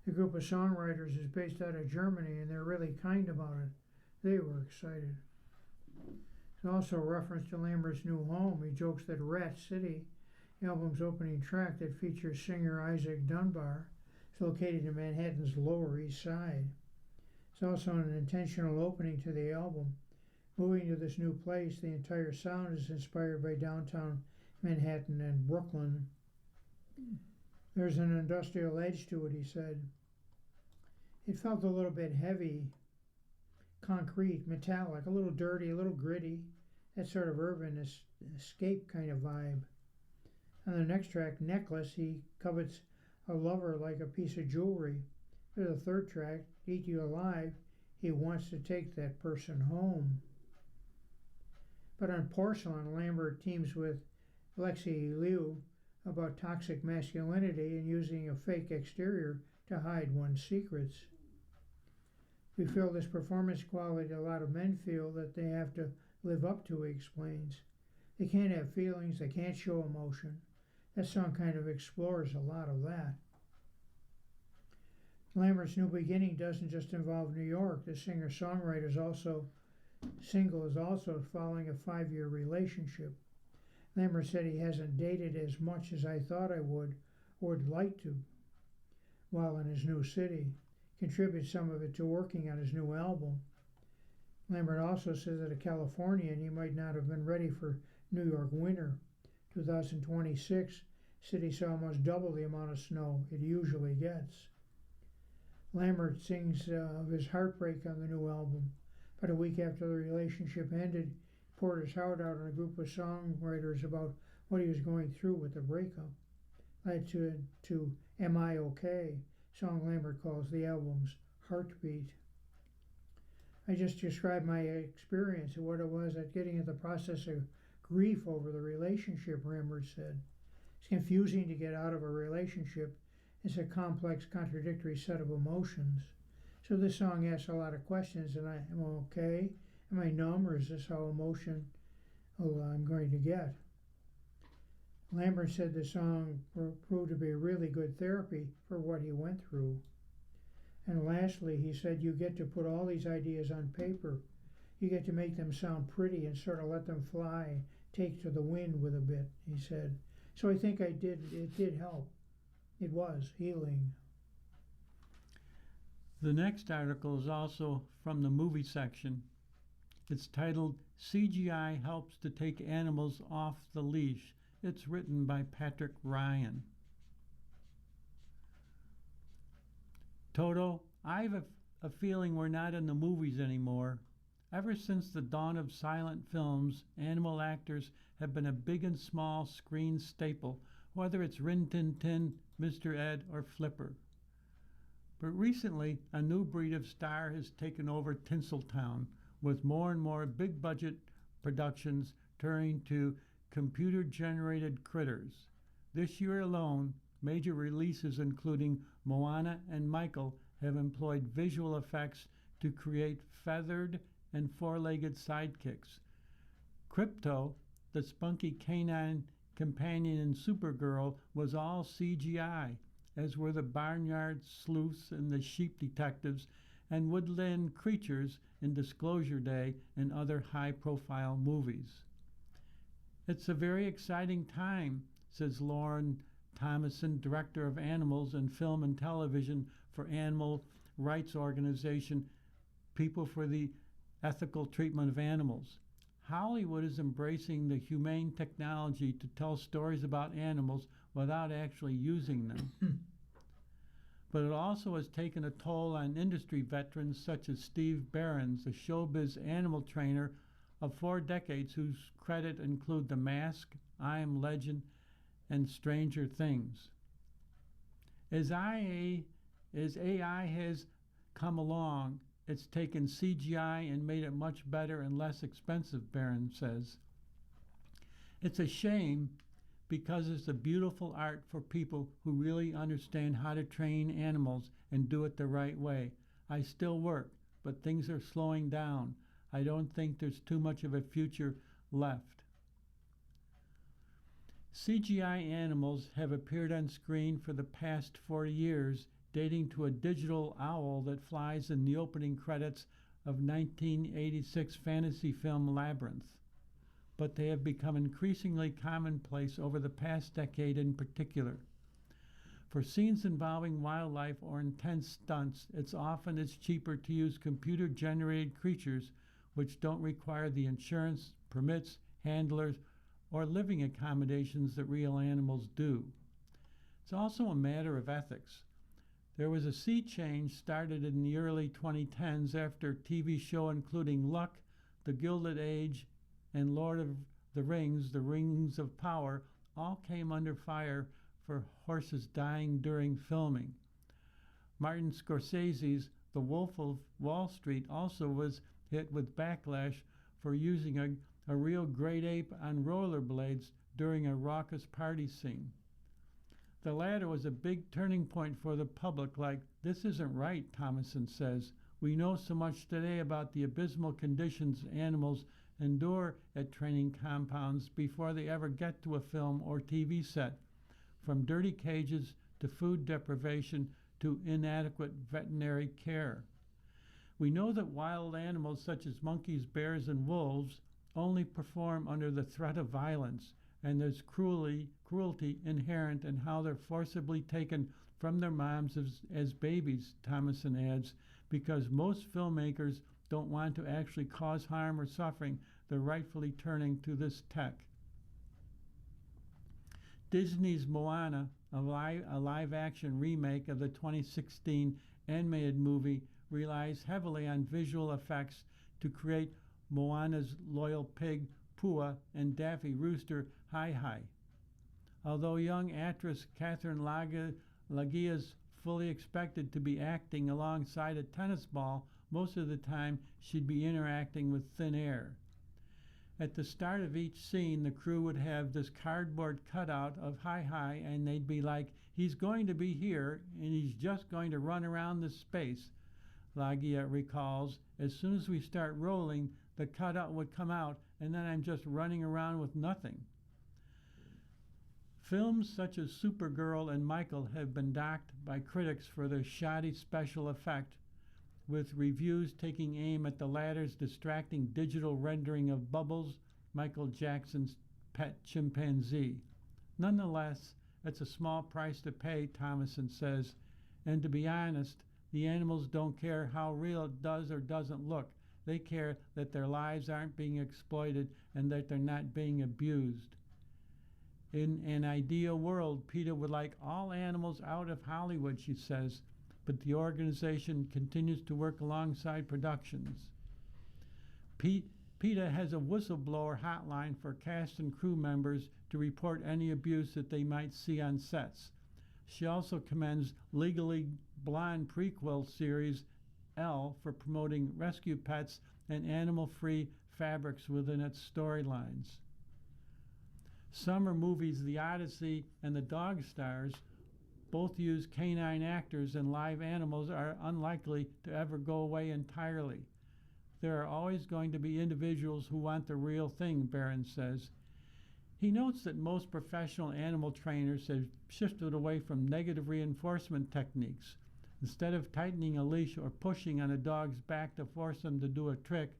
The group of songwriters is based out of Germany, and they're really kind about it. They were excited. There's also a reference to Lambert's new home. He jokes that Rat City, the album's opening track that features singer Isaac Dunbar, is located in Manhattan's Lower East Side. It's also an intentional opening to the album. Moving to this new place, the entire sound is inspired by downtown Manhattan and Brooklyn. There's an industrial edge to it, he said. It felt a little bit heavy, concrete, metallic, a little dirty, a little gritty, that sort of urban escape kind of vibe. On the next track, Necklace, he covets a lover like a piece of jewelry. For the third track, Eat You Alive, he wants to take that person home. But on Porcelain, Lambert teams with Lexi Liu about toxic masculinity and using a fake exterior to hide one's secrets. We feel this performance quality a lot of men feel that they have to live up to, he explains. They can't have feelings, they can't show emotion. That song kind of explores a lot of that. Lambert's New Beginning doesn't just involve New York. The singer-songwriter's single is also following a 5-year relationship. Lambert said he hasn't dated as much as I thought I would or would like to while in his new city. Contributes some of it to working on his new album. Lambert also says that a Californian, he might not have been ready for New York winter. 2026, city saw almost double the amount of snow it usually gets. Lambert sings of his heartbreak on the new album. About a week after the relationship ended, he poured his heart out on a group of songwriters about what he was going through with the breakup. Led to Am I OK, song Lambert calls the album's heartbeat. I just described my experience of what it was at getting into the process of grief over the relationship, Lambert said. It's confusing to get out of a relationship. It's a complex, contradictory set of emotions. So this song asks a lot of questions, and am I okay? Am I numb, or is this how emotional I'm going to get? Lambert said the song proved to be a really good therapy for what he went through. And lastly, he said, you get to put all these ideas on paper. You get to make them sound pretty and sort of let them fly, take to the wind with a bit, he said. So I think it did help. It was healing. The next article is also from the movie section. It's titled, CGI Helps to Take Animals Off the Leash. It's written by Patrick Ryan. Toto, I have a feeling we're not in the movies anymore. Ever since the dawn of silent films, animal actors have been a big and small screen staple, whether it's Rin Tin Tin, Mr. Ed, or Flipper. But recently, a new breed of star has taken over Tinseltown, with more and more big-budget productions turning to computer-generated critters. This year alone, major releases including Moana and Michael have employed visual effects to create feathered and four-legged sidekicks. Crypto, the spunky canine companion in Supergirl, was all CGI, as were the barnyard sleuths and the sheep detectives and woodland creatures in Disclosure Day and other high-profile movies. It's a very exciting time, says Lauren Thomason, Director of Animals in Film and Television for animal rights organization People for the Ethical Treatment of Animals. Hollywood is embracing the humane technology to tell stories about animals without actually using them. But it also has taken a toll on industry veterans such as Steve Behrens, a showbiz animal trainer of 4 decades whose credit include The Mask, I Am Legend, and Stranger Things. As AI has come along, it's taken CGI and made it much better and less expensive, Barron says. It's a shame because it's a beautiful art for people who really understand how to train animals and do it the right way. I still work, but things are slowing down. I don't think there's too much of a future left. CGI animals have appeared on screen for the past 40 years, dating to a digital owl that flies in the opening credits of 1986 fantasy film Labyrinth. But they have become increasingly commonplace over the past decade in particular. For scenes involving wildlife or intense stunts, it's cheaper to use computer-generated creatures which don't require the insurance, permits, handlers, or living accommodations that real animals do. It's also a matter of ethics. There was a sea change started in the early 2010s after TV shows including Luck, The Gilded Age, and Lord of the Rings of Power all came under fire for horses dying during filming. Martin Scorsese's The Wolf of Wall Street also was hit with backlash for using a real great ape on rollerblades during a raucous party scene. The latter was a big turning point for the public, like, this isn't right, Thomason says. We know so much today about the abysmal conditions animals endure at training compounds before they ever get to a film or TV set, from dirty cages to food deprivation to inadequate veterinary care. We know that wild animals such as monkeys, bears, and wolves only perform under the threat of violence, and there's cruelty inherent in how they're forcibly taken from their moms as babies, Thomason adds, because most filmmakers don't want to actually cause harm or suffering. They're rightfully turning to this tech. Disney's Moana, a live-action remake of the 2016 animated movie, relies heavily on visual effects to create Moana's loyal pig, Pua, and daffy rooster, Hai Hai. Although young actress Catherine Lagia is fully expected to be acting alongside a tennis ball, most of the time she'd be interacting with thin air. At the start of each scene, the crew would have this cardboard cutout of Hai Hai, and they'd be like, he's going to be here, and he's just going to run around this space. Lagia recalls, as soon as we start rolling, the cutout would come out, and then I'm just running around with nothing. Films such as Supergirl and Michael have been docked by critics for their shoddy special effect, with reviews taking aim at the latter's distracting digital rendering of Bubbles, Michael Jackson's pet chimpanzee. Nonetheless, it's a small price to pay, Thomason says, and to be honest, the animals don't care how real it does or doesn't look. They care that their lives aren't being exploited and that they're not being abused. In an ideal world, PETA would like all animals out of Hollywood, she says, but the organization continues to work alongside productions. PETA has a whistleblower hotline for cast and crew members to report any abuse that they might see on sets. She also commends Legally Blonde prequel series Elle for promoting rescue pets and animal-free fabrics within its storylines. Summer movies The Odyssey and The Dog Stars both use canine actors, and live animals are unlikely to ever go away entirely. There are always going to be individuals who want the real thing, Barron says. He notes that most professional animal trainers have shifted away from negative reinforcement techniques. Instead of tightening a leash or pushing on a dog's back to force them to do a trick,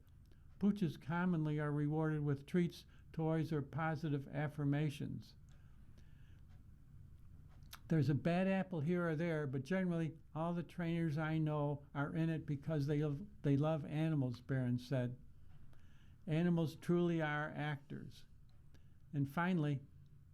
pooches commonly are rewarded with treats, toys, or positive affirmations. There's a bad apple here or there, but generally all the trainers I know are in it because they love animals, Barron said. Animals truly are actors. And finally,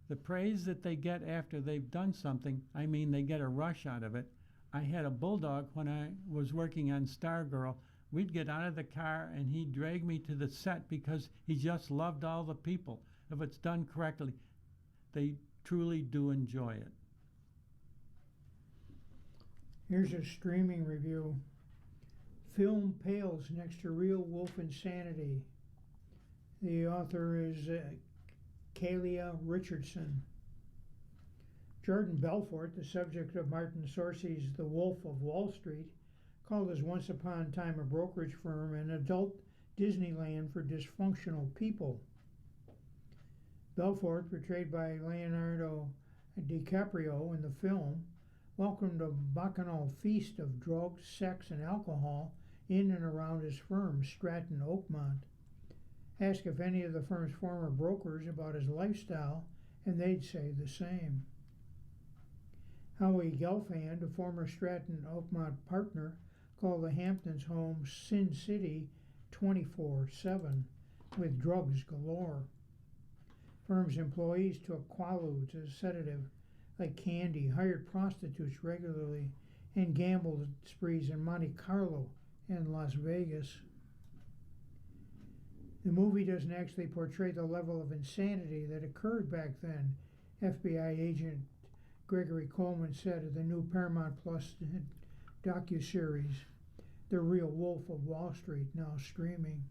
the praise that they get after they've done something, I mean they get a rush out of it. I had a bulldog when I was working on Stargirl. We'd get out of the car and he'd drag me to the set because he just loved all the people. If it's done correctly, they truly do enjoy it. Here's a streaming review. Film pales next to real wolf insanity. The author is Kalia Richardson. Jordan Belfort, the subject of Martin Scorsese's The Wolf of Wall Street, called his once upon a time a brokerage firm an adult Disneyland for dysfunctional people. Belfort, portrayed by Leonardo DiCaprio in the film, welcomed a bacchanal feast of drugs, sex, and alcohol in and around his firm, Stratton Oakmont. Asked if any of the firm's former brokers about his lifestyle, and they'd say the same. Howie Gelfand, a former Stratton Oakmont partner, called the Hamptons home Sin City 24/7, with drugs galore. Firm's employees took Quaaludes as a sedative like candy, hired prostitutes regularly, and gambled sprees in Monte Carlo and Las Vegas. The movie doesn't actually portray the level of insanity that occurred back then, FBI agent Gregory Coleman said of the new Paramount Plus docuseries, The Real Wolf of Wall Street, now streaming.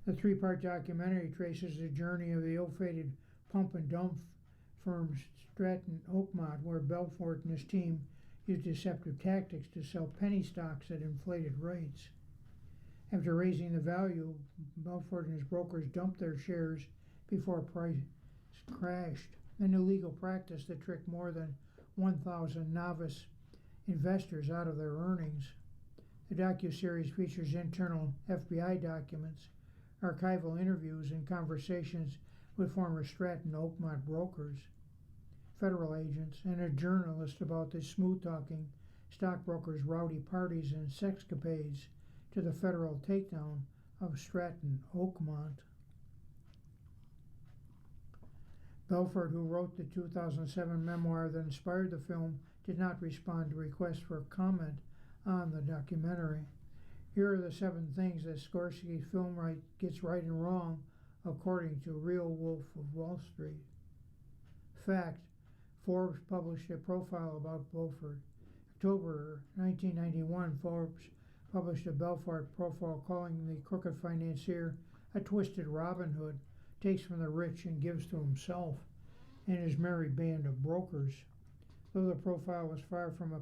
The three-part documentary traces the journey of the ill-fated pump and dump firm Stratton Oakmont, where Belfort and his team used deceptive tactics to sell penny stocks at inflated rates. After raising the value, Belfort and his brokers dumped their shares before price crashed, an illegal practice that tricked more than 1,000 novice investors out of their earnings. The docuseries features internal FBI documents, archival interviews, and conversations with former Stratton Oakmont brokers, federal agents, and a journalist about the smooth-talking stockbrokers' rowdy parties and sexcapades to the federal takedown of Stratton Oakmont. Belfort, who wrote the 2007 memoir that inspired the film, did not respond to requests for comment on the documentary. Here are the 7 things that Scorsese's film gets right and wrong, according to Real Wolf of Wall Street. Fact: Forbes published a profile about Belfort. October 1991, Forbes published a Belfort profile calling the crooked financier a twisted Robin Hood, takes from the rich and gives to himself and his merry band of brokers. Though the profile was far from a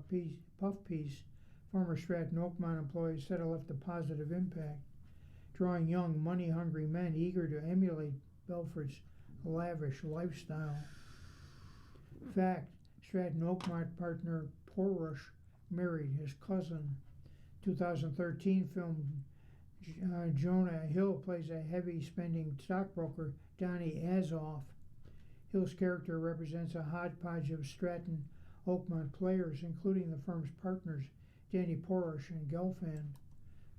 puff piece, former Stratton Oakmont employees said it left a positive impact, drawing young, money-hungry men eager to emulate Belfort's lavish lifestyle. Fact: Stratton Oakmont partner Porush married his cousin. 2013 film Jonah Hill plays a heavy-spending stockbroker, Donny Azoff. Hill's character represents a hodgepodge of Stratton Oakmont players, including the firm's partners, Danny Porush and Gelfand.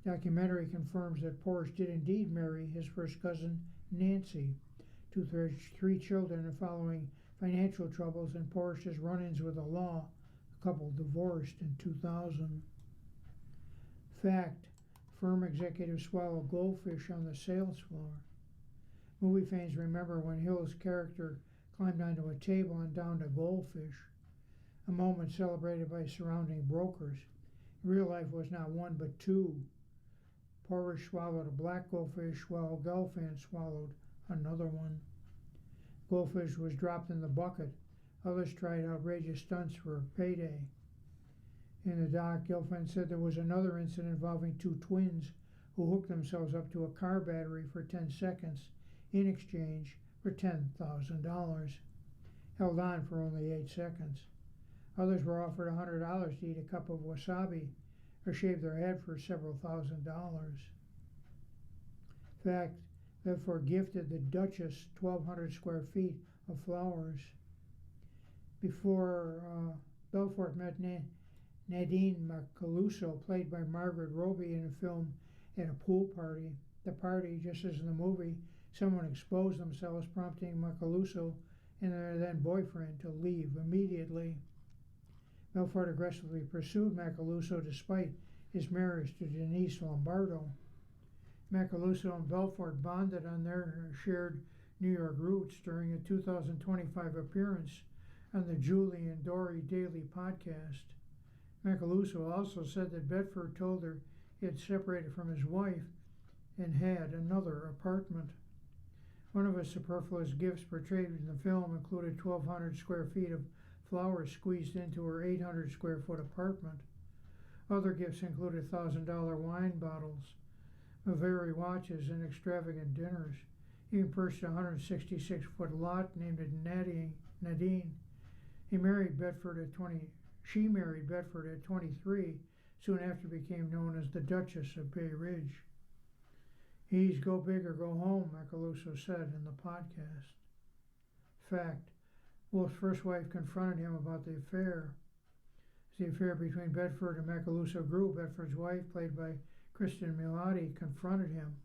Documentary confirms that Porush did indeed marry his first cousin, Nancy. 3 children are following financial troubles and Porush's run-ins with the law. The couple divorced in 2000. Fact: firm executive swallowed goldfish on the sales floor. Movie fans remember when Hill's character climbed onto a table and downed a goldfish, a moment celebrated by surrounding brokers. In real life was not one but two. Porrish swallowed a black goldfish while Gelfand swallowed another one. Goldfish was dropped in the bucket. Others tried outrageous stunts for payday. In the doc, Gelfand said there was another incident involving two twins who hooked themselves up to a car battery for 10 seconds in exchange for $10,000, held on for only 8 seconds. Others were offered $100 to eat a cup of wasabi or shave their head for several $1,000s. In fact, Bedford gifted the Duchess 1,200 square feet of flowers. Before Belfort met Nadine Macaluso, played by Margaret Robbie in a film, at a pool party. The party, just as in the movie, someone exposed themselves, prompting Macaluso and their then boyfriend to leave immediately. Belfort aggressively pursued Macaluso despite his marriage to Denise Lombardo. Macaluso and Belfort bonded on their shared New York roots during a 2025 appearance on the Julie and Dory Daily podcast. Macaluso also said that Bedford told her he had separated from his wife and had another apartment. One of his superfluous gifts portrayed in the film included 1,200 square feet of flowers squeezed into her 800 square foot apartment. Other gifts included $1,000 wine bottles, Bavarian watches, and extravagant dinners. He even purchased a 166-foot lot named it Nadine. She married Bedford at 23, soon after became known as the Duchess of Bay Ridge. He's go big or go home, Macaluso said in the podcast. Fact, Wolf's first wife confronted him about the affair. As the affair between Bedford and Macaluso grew, Bedford's wife, played by Kristen Milioti, confronted him.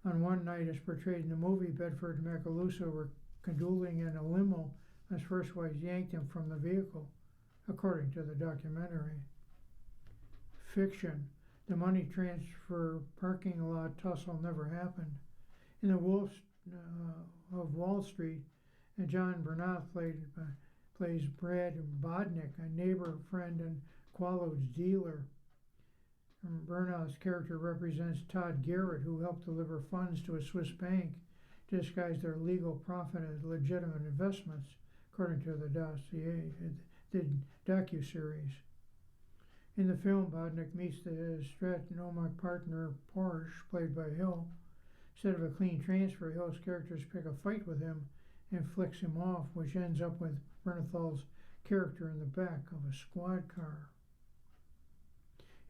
On one night, as portrayed in the movie, Bedford and Macaluso were condoling in a limo. His first wife yanked him from the vehicle, according to the documentary. Fiction. The money transfer parking lot tussle never happened. In The Wolf of Wall Street, John Bernat plays Brad Bodnick, a neighbor, friend, and Quaaludes dealer. Bernat's character represents Todd Garrett, who helped deliver funds to a Swiss bank to disguise their legal profit as legitimate investments, according to the docuseries. In the film, Bodnick meets the Stratton-Omak partner, Porsche, played by Hill. Instead of a clean transfer, Hill's characters pick a fight with him and flicks him off, which ends up with Bernathal's character in the back of a squad car.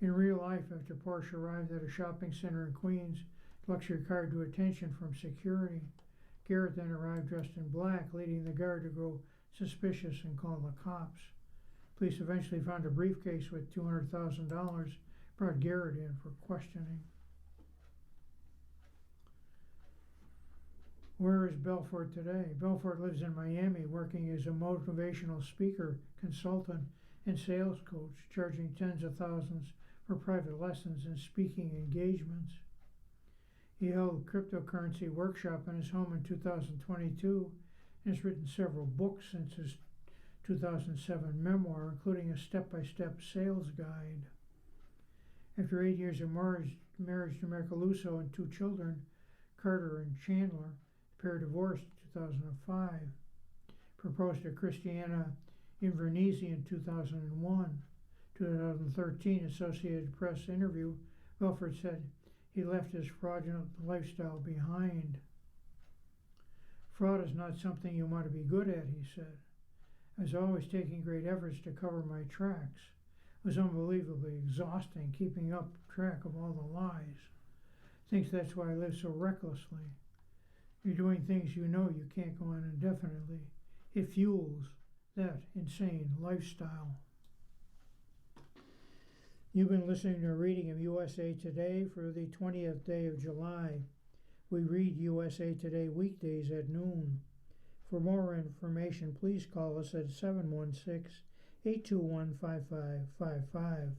In real life, after Porsche arrived at a shopping center in Queens, the luxury car drew attention from security. Garrett then arrived dressed in black, leading the guard to grow suspicious and call the cops. Police eventually found a briefcase with $200,000, brought Garrett in for questioning. Where is Belfort today? Belfort lives in Miami, working as a motivational speaker, consultant, and sales coach, charging tens of thousands for private lessons and speaking engagements. He held a cryptocurrency workshop in his home in 2022 and has written several books since his 2007 memoir, including a step-by-step sales guide. After 8 years of marriage to Macaluso and 2 children, Carter and Chandler, the pair divorced in 2005. Proposed to Christiana Invernizzi in 2001. 2013 Associated Press interview, Belfort said he left his fraudulent lifestyle behind. Fraud is not something you want to be good at, he said. I was always taking great efforts to cover my tracks. It was unbelievably exhausting keeping up track of all the lies. Thinks that's why I live so recklessly. You're doing things you know you can't go on indefinitely. It fuels that insane lifestyle. You've been listening to a reading of USA Today for the 20th day of July. We read USA Today weekdays at noon. For more information, please call us at 716-821-5555.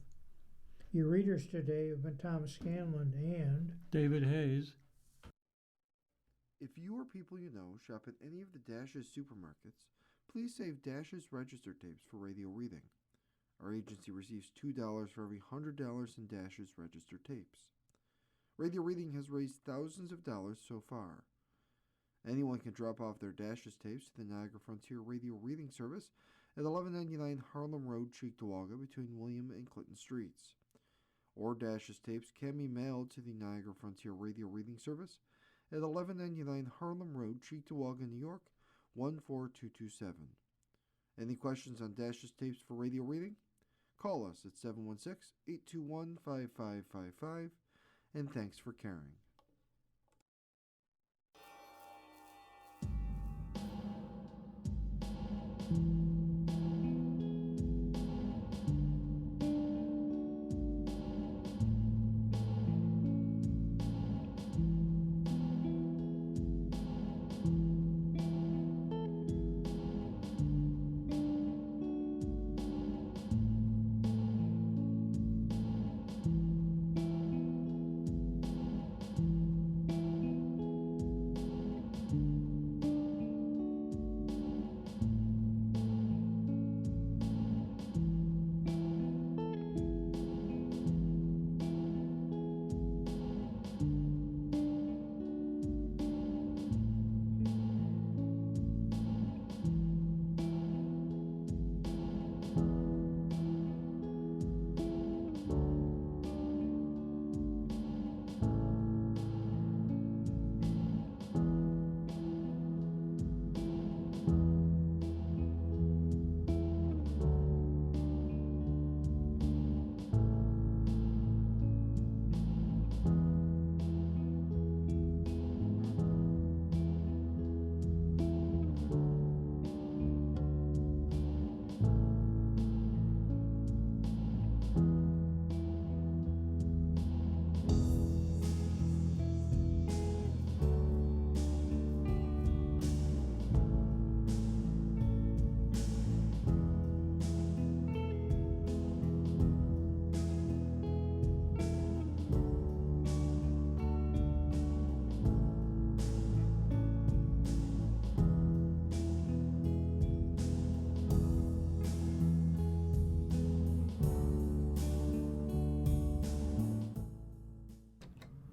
Your readers today have been Thomas Scanlon and David Hayes. If you or people you know shop at any of the Dash's supermarkets, please save Dash's register tapes for radio reading. Our agency receives $2 for every $100 in Dash's register tapes. Radio reading has raised thousands of dollars so far. Anyone can drop off their Dash's tapes to the Niagara Frontier Radio Reading Service at 1199 Harlem Road, Cheektowaga, between William and Clinton Streets. Or Dash's tapes can be mailed to the Niagara Frontier Radio Reading Service at 1199 Harlem Road, Cheektowaga, New York, 14227. Any questions on Dash's tapes for radio reading? Call us at 716-821-5555, and thanks for caring.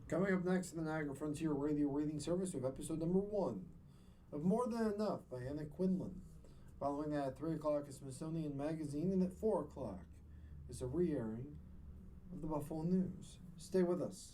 Coming up next in the Niagara Frontier Radio Reading Service, we have episode number 1 of More Than Enough by Anna Quinlan. Following that at 3 o'clock is Smithsonian Magazine, and at 4 o'clock is a re-airing of the Buffalo News. Stay with us.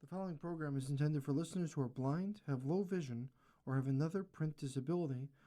The following program is intended for listeners who are blind, have low vision, or have another print disability,